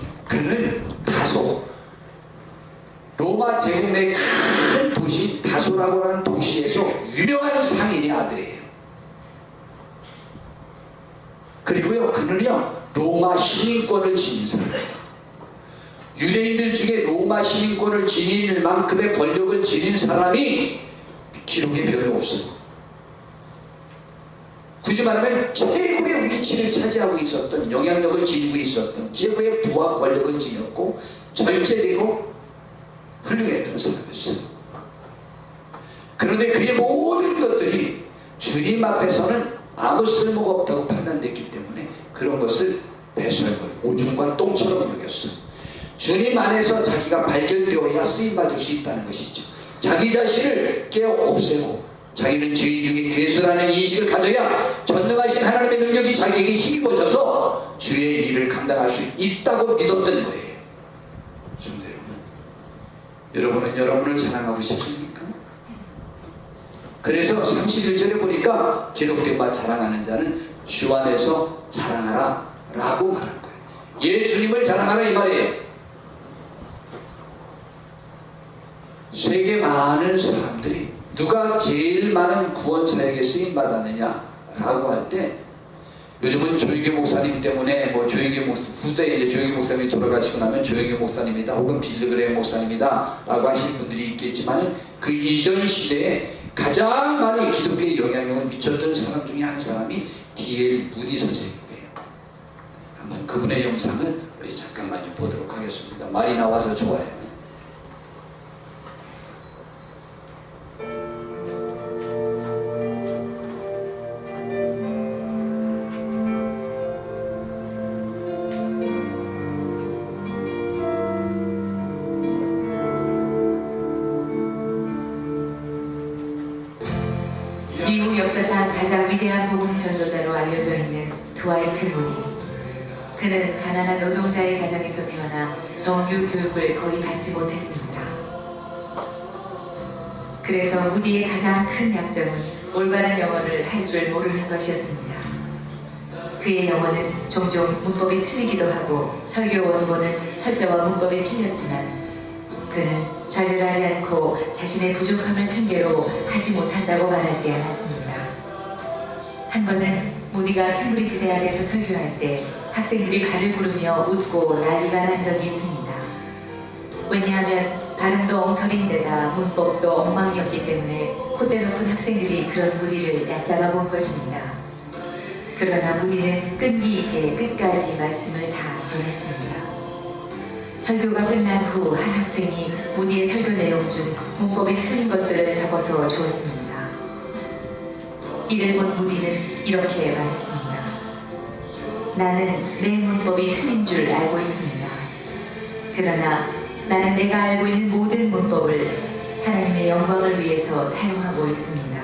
다소, 로마 제국 내 큰 도시 다소라고 하는 도시에서 유명한 상인의 아들이에요. 그리고요, 그는요 로마 시민권을 지닌 사람이에요. 유대인들 중에 로마 시민권을 지닌 만큼의 권력을 지닌 사람이 기록에 별로 없어요. 말하면 최고의 위치를 차지하고 있었던, 영향력을 지니고 있었던, 최고의 부와 권력을 지녔고 절제되고 훌륭했던 사람이었어요. 그런데 그의 모든 것들이 주님 앞에서는 아무 쓸모가 없다고 판단됐기 때문에 그런 것을 배설버리고 오줌과 똥처럼 여겼어요. 주님 안에서 자기가 발견되어야 쓰임받을 수 있다는 것이죠. 자기 자신을 깨어 없애고 자기는 죄인 중에 괴수라는 인식을 가져야 전능하신 하나님의 능력이 자기에게 힘입어져서 주의 일을 감당할 수 있다고 믿었던 거예요. 성도 여러분, 여러분은 여러분을 자랑하고 싶습니까? 그래서 31절에 보니까 기록된 바 자랑하는 자는 주 안에서 자랑하라 라고 말한 거예요. 예, 주님을 자랑하라 이 말이에요. 세계 많은 사람들이 누가 제일 많은 구원사에게 쓰임받았느냐라고 할 때, 요즘은 조영기 목사님 때문에 후대에 이제 조영기 목사님이 돌아가시고 나면 조영기 목사님이다 혹은 빌리그레이 목사님이다 라고 하시는 분들이 있겠지만, 그 이전 시대에 가장 많이 기독교에 영향력을 미쳤던 사람 중에 한 사람이 D.L. 무디 선생님이에요. 한번 그분의 영상을 우리 잠깐만요 보도록 하겠습니다. 말이 나와서 좋아요. 미국 역사상 가장 위대한 복음 전도자로 알려져 있는 드와이트 무디. 그는 가난한 노동자의 가정에서 태어나 정규 교육을 거의 받지 못했습니다. 그래서 무디의 가장 큰 약점은 올바른 영어를 할 줄 모르는 것이었습니다. 그의 영어는 종종 문법이 틀리기도 하고 설교 원본은 철자와 문법이 틀렸지만, 그는 좌절하지 않고 자신의 부족함을 핑계로 하지 못한다고 말하지 않았습니다. 한 번은 무디가 캠브리지 대학에서 설교할 때 학생들이 발을 구르며 웃고 난리가 난 적이 있습니다. 왜냐하면 발음도 엉터리인데다 문법도 엉망이었기 때문에 콧대 높은 학생들이 그런 무디를 얕잡아 본 것입니다. 그러나 무디는 끈기 있게 끝까지 말씀을 다 전했습니다. 설교가 끝난 후 한 학생이 무디의 설교 내용 중 문법이 틀린 것들을 적어서 주었습니다. 이를 본 무디는 이렇게 말했습니다. 나는 내 문법이 틀린 줄 알고 있습니다. 그러나 나는 내가 알고 있는 모든 문법을 하나님의 영광을 위해서 사용하고 있습니다.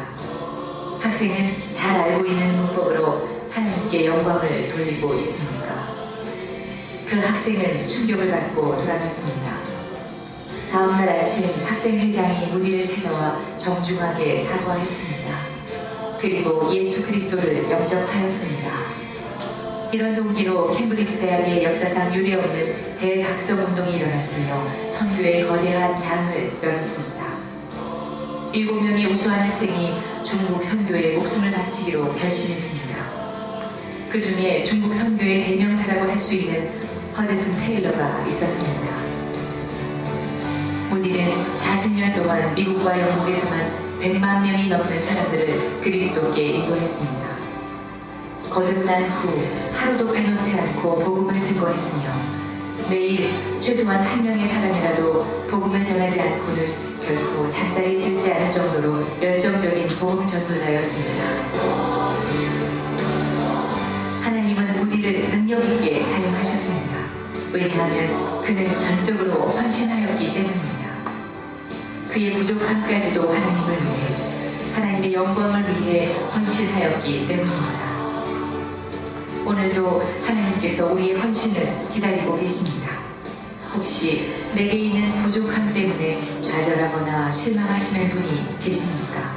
학생은 잘 알고 있는 문법으로 하나님께 영광을 돌리고 있습니까? 그 학생은 충격을 받고 돌아갔습니다. 다음날 아침 학생회장이 무디를 찾아와 정중하게 사과했습니다. 그리고 예수 그리스도를 영접하였습니다. 이런 동기로 캠브리지 대학의 역사상 유례없는 대각성운동이 일어났으며 선교의 거대한 장을 열었습니다. 7명의 우수한 학생이 중국 선교에 목숨을 바치기로 결심했습니다. 그 중에 중국 선교의 대명사라고 할 수 있는 허드슨 테일러가 있었습니다. 무디는 40년 동안 미국과 영국에서만 100만 명이 넘는 사람들을 그리스도께 인도했습니다. 거듭난 후 하루도 빼놓지 않고 복음을 증거했으며, 매일 최소한 한 명의 사람이라도 복음을 전하지 않고는 결코 잠자리 들지 않을 정도로 열정적인 복음 전도자였습니다. 하나님은 무디를 능력 있게 사용하셨습니다. 왜냐하면 그는 전적으로 헌신하였기 때문입니다. 그의 부족함까지도 하나님을 위해, 하나님의 영광을 위해 헌신하였기 때문입니다. 오늘도 하나님께서 우리의 헌신을 기다리고 계십니다. 혹시 내게 있는 부족함 때문에 좌절하거나 실망하시는 분이 계십니까?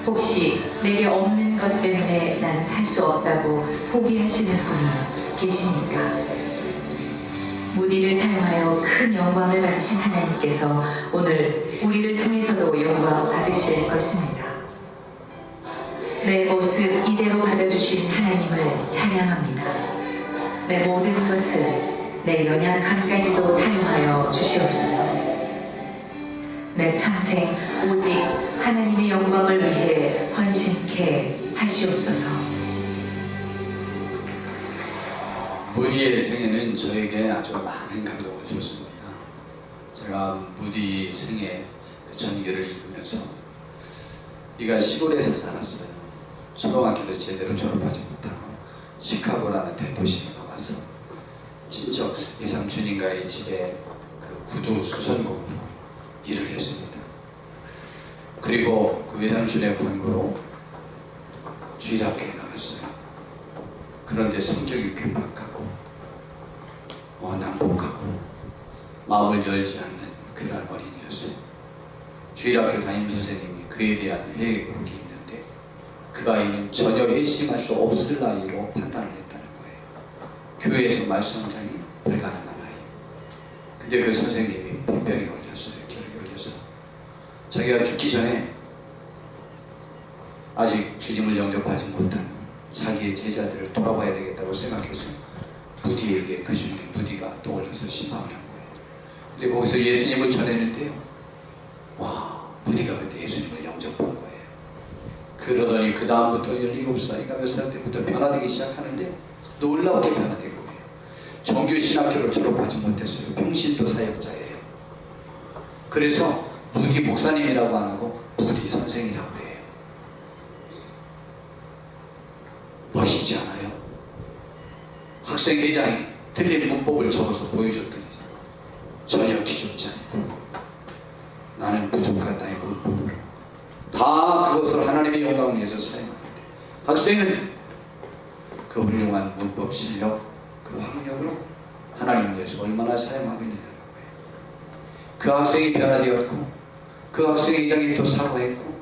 혹시 내게 없는 것 때문에 나는 할 수 없다고 포기하시는 분이 계십니까? 무디를 사용하여 큰 영광을 받으신 하나님께서 오늘 우리를 통해서도 영광 받으실 것입니다. 내 모습 이대로 받아주신 하나님을 찬양합니다. 내 모든 것을, 내 연약함까지도 사용하여 주시옵소서. 내 평생 오직 하나님의 영광을 위해 헌신케 하시옵소서. 무디의 생애는 저에게 아주 많은 감동을 줬습니다. 제가 무디 생애 그 전기를 읽으면서 네가 시골에서 살았어요. 초등학교도 제대로 졸업하지 못하고 시카고라는 대도시에 와서 친척 이삼촌인가의 집에 그 구두 수선공으로 일을 했습니다. 그리고 그 외삼촌의 권고로 주일학교에 나갔어요. 그런데 성적이 괴팍하고 난폭하고 마음을 열지 않는 그런 어린이였어요. 주일학교 담임 선생님이 그에 대한 회의록이 있는데 그 아이는 전혀 회심할 수 없을 나이로 판단을 했다는 거예요. 교회에서 말씀장이 불가능한 아이. 근데 그 선생님이 병에 걸렸어요. 결이 걸려서 자기가 죽기 전에 아직 주님을 영접하지 못한 자기의 제자들을 돌아봐야 되겠다고 생각해서 무디에게 그 중에 무디가 떠올려서 신방을 한 거예요. 근데 거기서 예수님을 전했는데요. 와, 무디가 그때 예수님을 영접한 거예요. 그러더니 그 다음부터 17살인가 몇 살 때부터 변화되기 시작하는데 놀랍게 변화된 거예요. 정규 신학교를 졸업하지 못했어요. 평신도 사역자예요. 그래서 무디 목사님이라고 안 하고 무디 선생이라고 해요. 멋있지 않아요? 학생회장이 틀린 문법을 적어서 보여줬더니 전혀 기존치 않고 나는 부족한 나의 문법을 다 그것을 하나님의 영광을 위해서 사용하는데 학생은 그 훌륭한 문법 실력, 그 학력으로 하나님을 위해서 얼마나 사용하고 있느냐는 거예요. 그 학생이 변화되었고 그 학생회장이 또 사과했고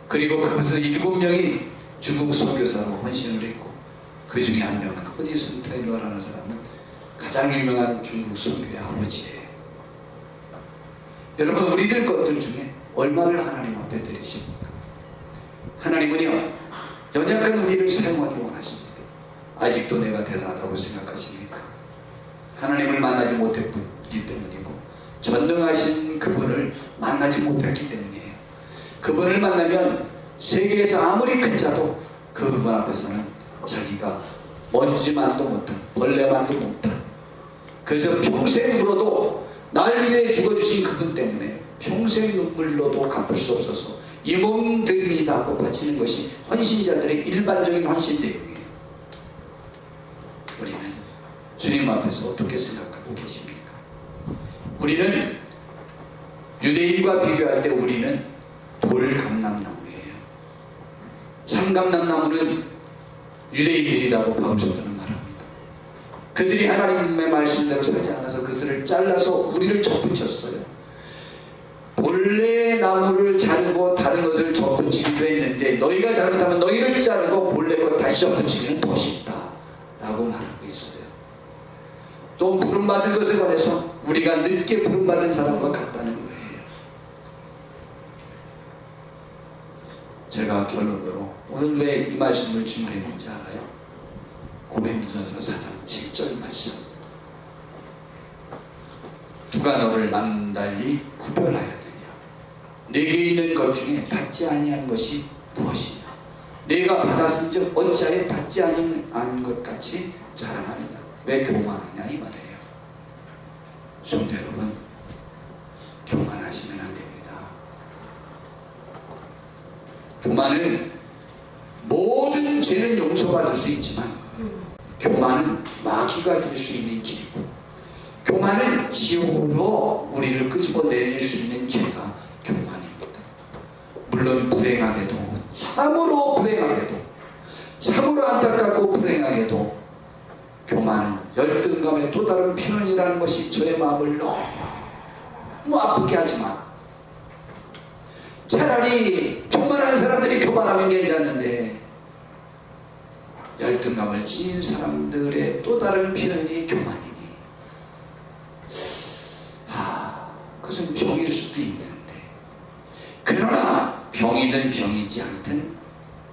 그리고 그것을 7명이 중국 선교사로 헌신을 했고 그 중에 한 명은 허디슨 테일러라는 사람은 가장 유명한 중국 선교의 아버지예요. 여러분, 우리들 것들 중에 얼마를 하나님 앞에 드리십니까? 하나님은요, 연약한 우리를 사용하기 원하십니다. 아직도 내가 대단하다고 생각하십니까? 하나님을 만나지 못했기 때문이고 전능하신 그분을 만나지 못했기 때문이에요. 그분을 만나면 세계에서 아무리 큰 자도 그분 앞에서는 자기가 먼지만도 못한, 벌레만도 못한, 그래서 평생 울어도 날 위해 죽어주신 그분 때문에 평생 눈물로도 갚을 수 없어서 이 몸 들이다 하고 바치는 것이 헌신자들의 일반적인 헌신 내용이에요. 우리는 주님 앞에서 어떻게 생각하고 계십니까? 우리는 유대인과 비교할 때 우리는 돌감람나무예요. 참감람나무는 유대인들이라고 바울사도는 말합니다. 그들이 하나님의 말씀대로 살지 않아서 그들을 잘라서 우리를 접붙였어요. 본래 나무를 자르고 다른 것을 접붙이기도 했는데 너희가 잘못하면 너희를 자르고 본래 것 다시 접붙이기는 더 쉽다 라고 말하고 있어요. 또 부름받은 것에 관해서 우리가 늦게 부름받은 사람과 같다는 거예요. 제가 결론으로 오늘 왜 이 말씀을 준비했는지 알아요? 고린도전서 4장 7절 말씀. 누가 너를 남달리 구별하여야 되냐? 내게 있는 것 중에 받지 아니한 것이 무엇이냐? 내가 받았은즉 어찌하여 받지 아니한 것 같이 자랑하느냐? 왜 교만하냐 이 말이에요. 성도 여러분, 교만하시면 안 됩니다. 교만은 모든 죄는 용서받을 수 있지만 교만은 마귀가 될 수 있는 길이고 교만은 지옥으로 우리를 끄집어내릴 수 있는 죄가 교만입니다. 물론 불행하게도 참으로 불행하게도 참으로 안타깝고 불행하게도 교만은 열등감의 또 다른 표현이라는 것이 저의 마음을 너무 아프게 하지만 차라리 교만한 사람들이 교만하면 괜찮은데 열등감을 지닌 사람들의 또 다른 표현이 교만이니 그것은 병일 수도 있는데 그러나 병이든 병이지 않든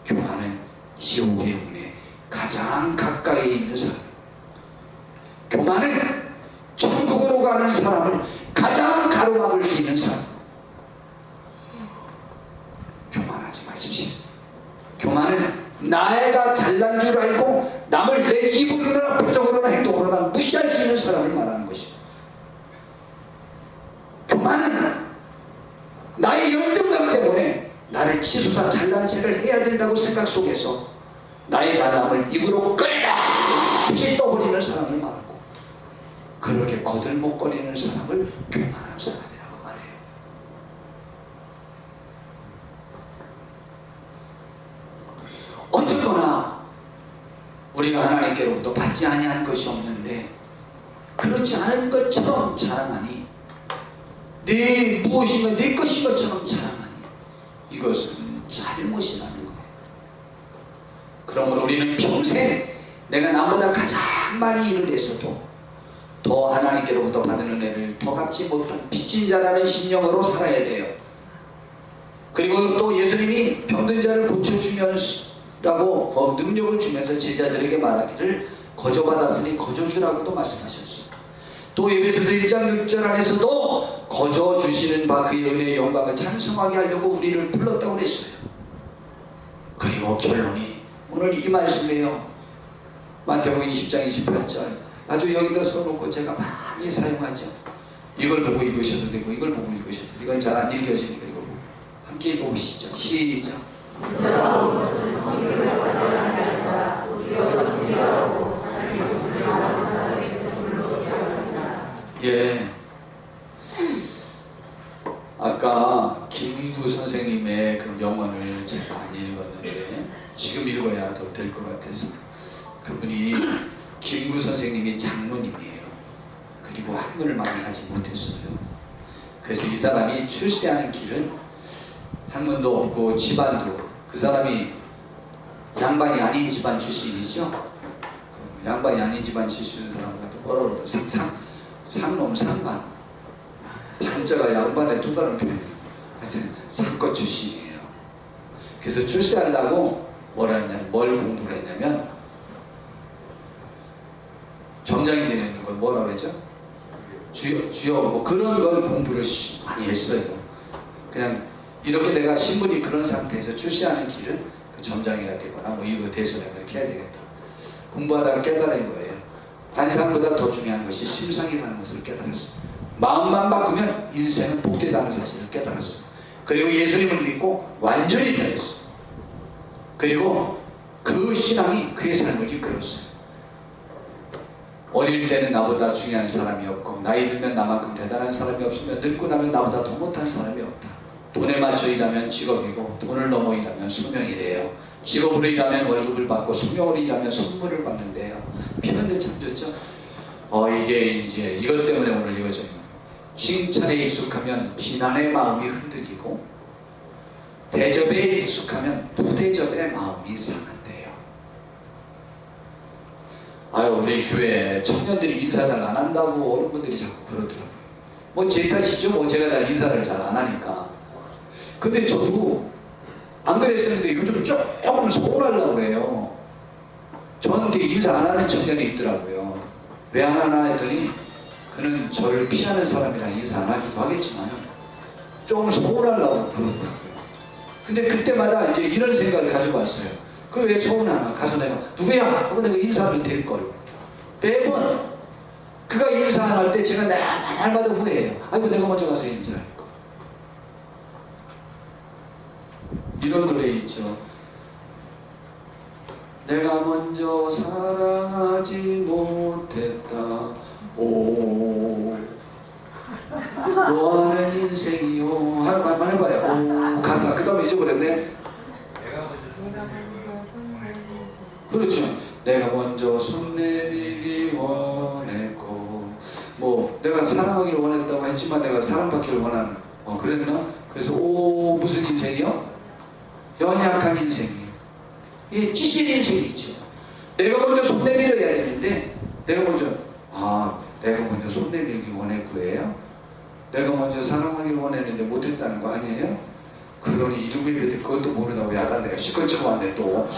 교만은 지옥의 문에 가장 가까이 있는 사람, 교만은 천국으로 가는 사람을 가장 가로막을 수 있는 사람. 교만하지 마십시오. 교만은 나애가 잘난 줄 알고 남을 내 입으로나 표정으로나 행동으로나 무시할 수 있는 사람을 말하는 것이고, 교만은 나의 열등감 때문에 나를 치솟아 잘난 체를 해야 된다고 생각 속에서 나의 잘남을 입으로 끊임없이 떠버리는 사람을 말하고, 그렇게 거들먹거리는 사람을 교만한 사람이라고 말해요. 어쨌거나 우리가 하나님께로부터 받지 아니한 것이 없는데 그렇지 않은 것처럼 자랑하니, 내 무엇인가 내 것인 것처럼 자랑하니, 이것은 잘못이라는 거예요. 그러므로 우리는 평생 내가 나보다 가장 많이 일을 했어도 더 하나님께로부터 받은 은혜를 더 갚지 못한 빚진 자라는 심령으로 살아야 돼요. 그리고 또 예수님이 병든 자를 고쳐주면서라고 그 능력을 주면서 제자들에게 말하기를 거저받았으니 거저주라고도 말씀하셨어요. 또 에베소서 1장 6절 안에서도 거저 주시는 바 그의 은혜의 영광을 찬송하게 하려고 우리를 불렀다고 그랬어요. 그리고 결론이 오늘 이 말씀이에요. 마태복음 20장 28절. 아주 여기다 써놓고 제가 많이 사용하죠. 이걸 보고 읽으셔도 되고 이걸 보고 읽으셔도 되고, 이건 잘 안 읽혀지니까 이거 보고 함께 읽어보시죠. 시작. 예. 아까 김구 선생님의 그 명언을 제가 많이 읽었는데 지금 읽어야 더 될 것 같아서, 그분이 김구 선생님이 장로님이에요. 그리고 학문을 많이 하지 못했어요. 그래서 이 사람이 출세하는 길은 학문도 없고 집안도, 그 사람이 양반이 아닌 집안 출신이죠. 양반이 아닌 집안 출신 사람 같은 뭐라고 그러죠? 상놈 상반, 한자가 양반의 또 다른 표현. 하여튼 상권 출신이에요. 그래서 출세하려고 뭘 공부를 했냐면, 정장이 되는 건 뭐라 그러죠? 주요 뭐 그런 걸 공부를 많이 했어요. 그냥 이렇게 내가 신분이 그런 상태에서 출세하는 길은 그 점장이가 되거나 뭐 이거 대선에 그렇게 해야 되겠다. 공부하다가 깨달은 거예요. 관상보다 더 중요한 것이 심상이라는 것을 깨달았어요. 마음만 바꾸면 인생은 복되다는 사실을 깨달았어요. 그리고 예수님을 믿고 완전히 변했어요. 그리고 그 신앙이 그의 삶을 이끌었어요. 어릴 때는 나보다 중요한 사람이 없고, 나이 들면 나만큼 대단한 사람이 없으면 늙고 나면 나보다 더 못한 사람이 없다. 돈에 맞춰 일하면 직업이고, 돈을 넘어 일하면 수명이래요. 직업으로 일하면 월급을 받고, 수명으로 일하면 선물을 받는데요. 표현도 참 좋죠. 이게 이제 이것 때문에 오늘 이거죠. 칭찬에 익숙하면 비난의 마음이 흔들리고, 대접에 익숙하면 부대접의 마음이 상한대요. 아유, 우리 교회 청년들이 인사 잘 안 한다고 어른분들이 자꾸 그러더라고요. 뭐 제 탓이죠. 뭐 제가 잘 인사를 잘 안 하니까. 근데 저도 안 그랬었는데 요즘 조금 서운하려고 해요. 저한테 인사 안 하는 청년이 있더라고요. 왜 안 하나 했더니 그는 저를 피하는 사람이랑 인사 안 하기도 하겠지만 조금 서운하려고 그러더라고요. 근데 그때마다 이제 이런 생각을 가지고 왔어요. 그 왜 서운하나? 가서 내가 누구야? 하고 내가 인사를 드릴걸. 매번 그가 인사 안 할 때 제가 날마다 후회해요. 아이고 내가 먼저 가서 인사할 거. 이런 노래 있죠. 내가 먼저 사랑하지 못했다. 오 너하는 인생이요. 한번 해봐요. 오 가사. 그 다음에 잊어버렸네. 그렇죠. 내가 먼저 손 내밀기 원했고, 뭐 내가 사랑하기를 원했다고 했지만 내가 사랑받기를 원하는, 그랬나? 그래서 무슨 인생이요? 연약한 인생이에요. 이게 찌질 인생이죠. 내가 먼저 손 내밀어야 되는데 내가 먼저 손 내밀기 원했고예요. 내가 먼저 사랑하기를 원했는데 못했다는 거 아니에요? 그러니 이름이 왜 그것도 모르다고 야단 내가 시끌처럼 왔네 또.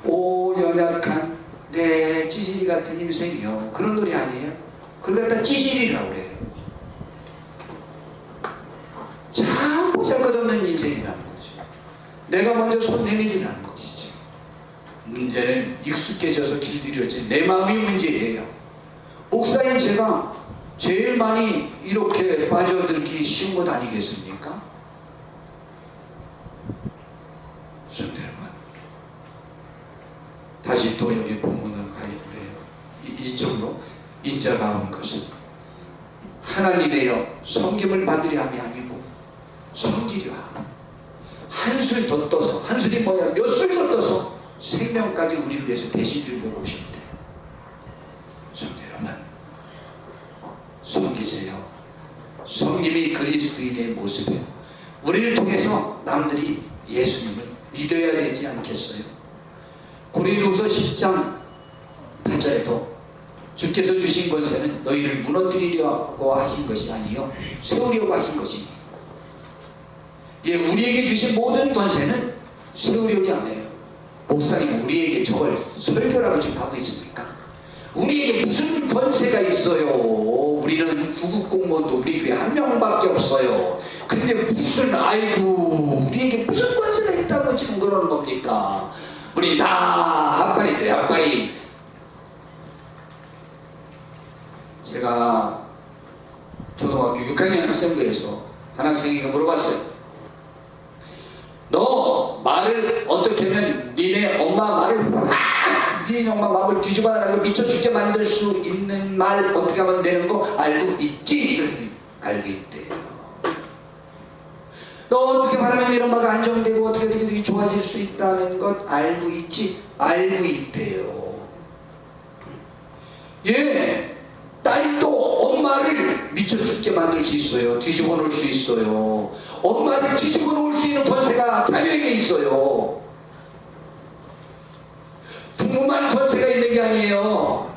오 연약한 내 찌질이 같은 인생이요. 그런 노래 아니에요? 그걸 갖다 찌질이라고 그래요. 참 보잘것없는 인생이라는 거죠. 내가 먼저 손 내밀이라는 것이죠. 문제는 익숙해져서 길들여진 내 마음이 문제예요. 목사님, 제가 제일 많이 이렇게 빠져들기 쉬운 것 아니겠습니까? 성도 여러분, 다시 또 여기 본문을 가입해요. 이쪽으로 인자가 온 것은 하나님의요 섬김을 받으려 함이 아니고 섬기려 함. 한술 더 떠서, 한술이 뭐야? 몇 술 더 떠서 생명까지 우리를 위해서 대신 주려고 오신대. 성도 여러분, 섬기세요. 섬김이 그리스도인의 모습이에요. 우리를 통해서 남들이 예수님을 믿어야 되지 않겠어요? 고린도후서 10장 8절에도 주께서 주신 권세는 너희를 무너뜨리려고 하신 것이 아니요 세우려고 하신 것이니. 예, 우리에게 주신 모든 권세는 세우려고 하네요. 목사님, 우리에게 저걸 설교라고 지금 하고 있습니까? 우리에게 무슨 권세가 있어요? 우리는 구급 공무원도 우리 교회 한 명밖에 없어요. 근데 무슨, 아이고, 우리에게 무슨 권세가 있다고 지금 그러는 겁니까? 우리 다 핫바리들이에요, 핫바리. 제가 초등학교 6학년 학생부에서 한 학생이 물어봤어요. 너 말을 어떻게 하면 니네 엄마 말을 니네 엄마 마음을 뒤집어 나가고 미쳐 죽게 만들 수 있는 말 어떻게 하면 되는 거 알고 있지? 그랬더니 알고 있대요. 너 어떻게 말하면 네 엄마가 안정되고 어떻게 좋아질 수 있다는 것 알고 있지? 알고 있대요. 예, 딸도 엄마를 미쳐 죽게 만들 수 있어요. 뒤집어 놓을 수 있어요. 엄마를 뒤집어 놓을 수 있는 권세가 자녀에게 있어요. 부모만 권세가 있는 게 아니에요.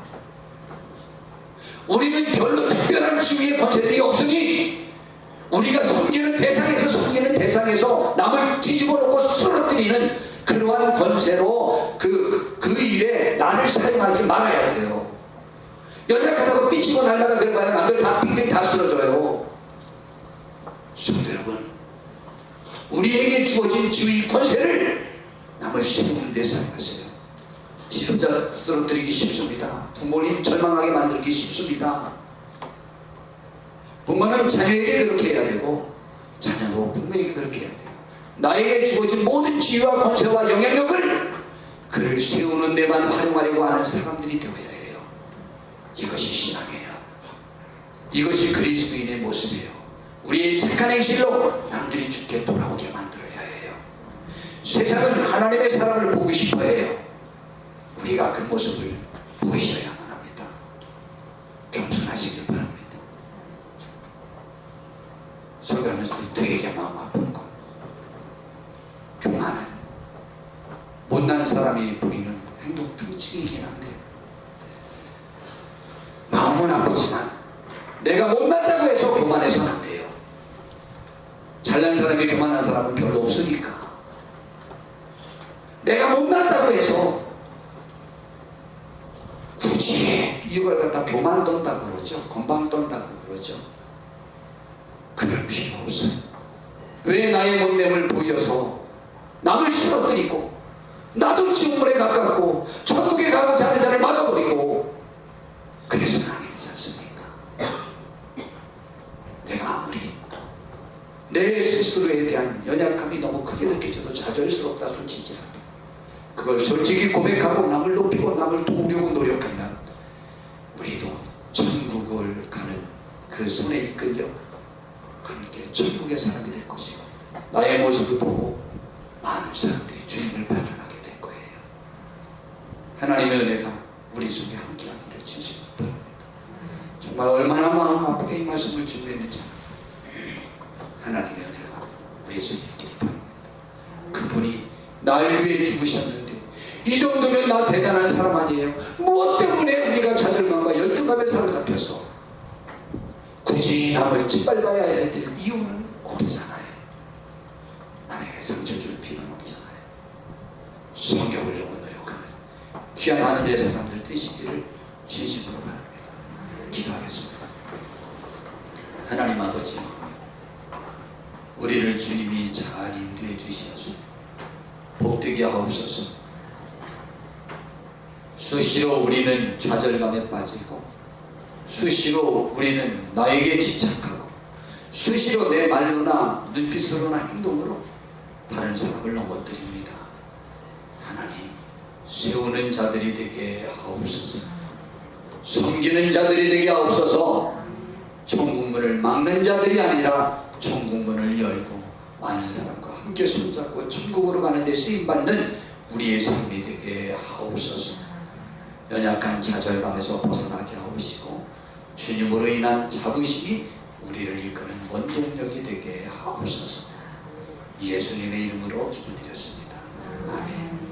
우리는 별로 특별한 지위의 권세들이 없으니 우리가 섬기는 대상에서 남을 뒤집어 놓고 쓰러뜨리는 그러한 권세로 그 일에 나를 사용하지 말아야 돼요. 연약하다고 삐치고 날다가 그런 거야. 남들 다 빙빙 다 쓰러져요. 성도 여러분, 우리에게 주어진 지위 권세를 남을 세우는 데 사용하세요. 지도자 쓰러뜨리기 쉽습니다. 부모님 절망하게 만들기 쉽습니다. 부모는 자녀에게 그렇게 해야 되고 자녀도 부모에게 그렇게 해야 돼요. 나에게 주어진 모든 지위와 권세와 영향력을 그를 세우는 데만 활용하려고 하는 사람들이 되어야 해요. 이것이 신앙이에요. 이것이 그리스도인의 모습이에요. 우리의 착한 행실로 남들이 죽게 돌아오게 만들어야 해요. 세상은 하나님의 사랑을 보고 싶어 해요. 우리가 그 모습을 보이셔야만 합니다. 겸손하시길 바랍니다. 설교하면서도 되게 마음 아픈 것, 교만은 못난 사람이 보이는 행동 특징이긴 한데 마음은 아프지만 내가 못났다고 해서 교만해서는 안 돼요. 잘난 사람이 교만한 사람은 별로 없으니까. 내가 못났다고 해서 굳이 이걸 갖다 교만 떤다고 그러죠. 건방 떤다고 그러죠. 그럴 필요 없어요. 왜 나의 못됨을 보여서 남을 쓰러뜨리고 나도 지옥물에 가깝고 천국에 가고자 하는 자를 막아버리고 그래서는 안 되지 않습니까? 내가 아무리 내 스스로에 대한 연약함이 너무 크게 느껴져도 좌절스럽다 솔직히라도 그걸 솔직히 고백하고 남을 높이고 남을 도우려고 노력하면 우리도 천국을 가는 그 손에 이끌려 함께 천국의 사람이 될 것이고 나의 모습을 보고 많은 사람들이 주님을 발견하게 될 거예요. 하나님의 은혜가 우리 속에 함께하기를 진심으로 바랍니다. 정말 얼마나 마음 아프게 이 말씀을 준비했는지 하나님의 은혜가 우리 속에 있기를 바랍니다. 그분이 날 위해 죽으셨는데 이 정도면 나 대단한 사람 아니에요? 무엇 때문에 우리가 좌절감과 열등감에 사로잡혀서 굳이 남을 짓밟아야 될 이유는 없잖아요. 남에게 상처 줄 필요는 없잖아요. 성경을 영어 노력하는 귀한 하늘의 사람들 되시기를 진심으로 바랍니다. 기도하겠습니다. 하나님 아버지, 우리를 주님이 잘 인도해 주시옵소서. 복되게 하옵소서. 수시로 우리는 좌절감에 빠지고, 수시로 우리는 나에게 집착하고, 수시로 내 말로나 눈빛으로나 행동으로 다른 사람을 넘어뜨립니다. 하나님, 세우는 자들이 되게 하옵소서. 섬기는 자들이 되게 하옵소서. 천국문을 막는 자들이 아니라 천국문을 열고 많은 사람과 함께 손잡고 천국으로 가는 데 쓰임받는 우리의 삶이 되게 하옵소서. 연약한 좌절감에서 벗어나게 하옵시고, 주님으로 인한 자부심이 우리를 이끄는 원동력이 되게 하옵소서. 예수님의 이름으로 기도드렸습니다. 아멘.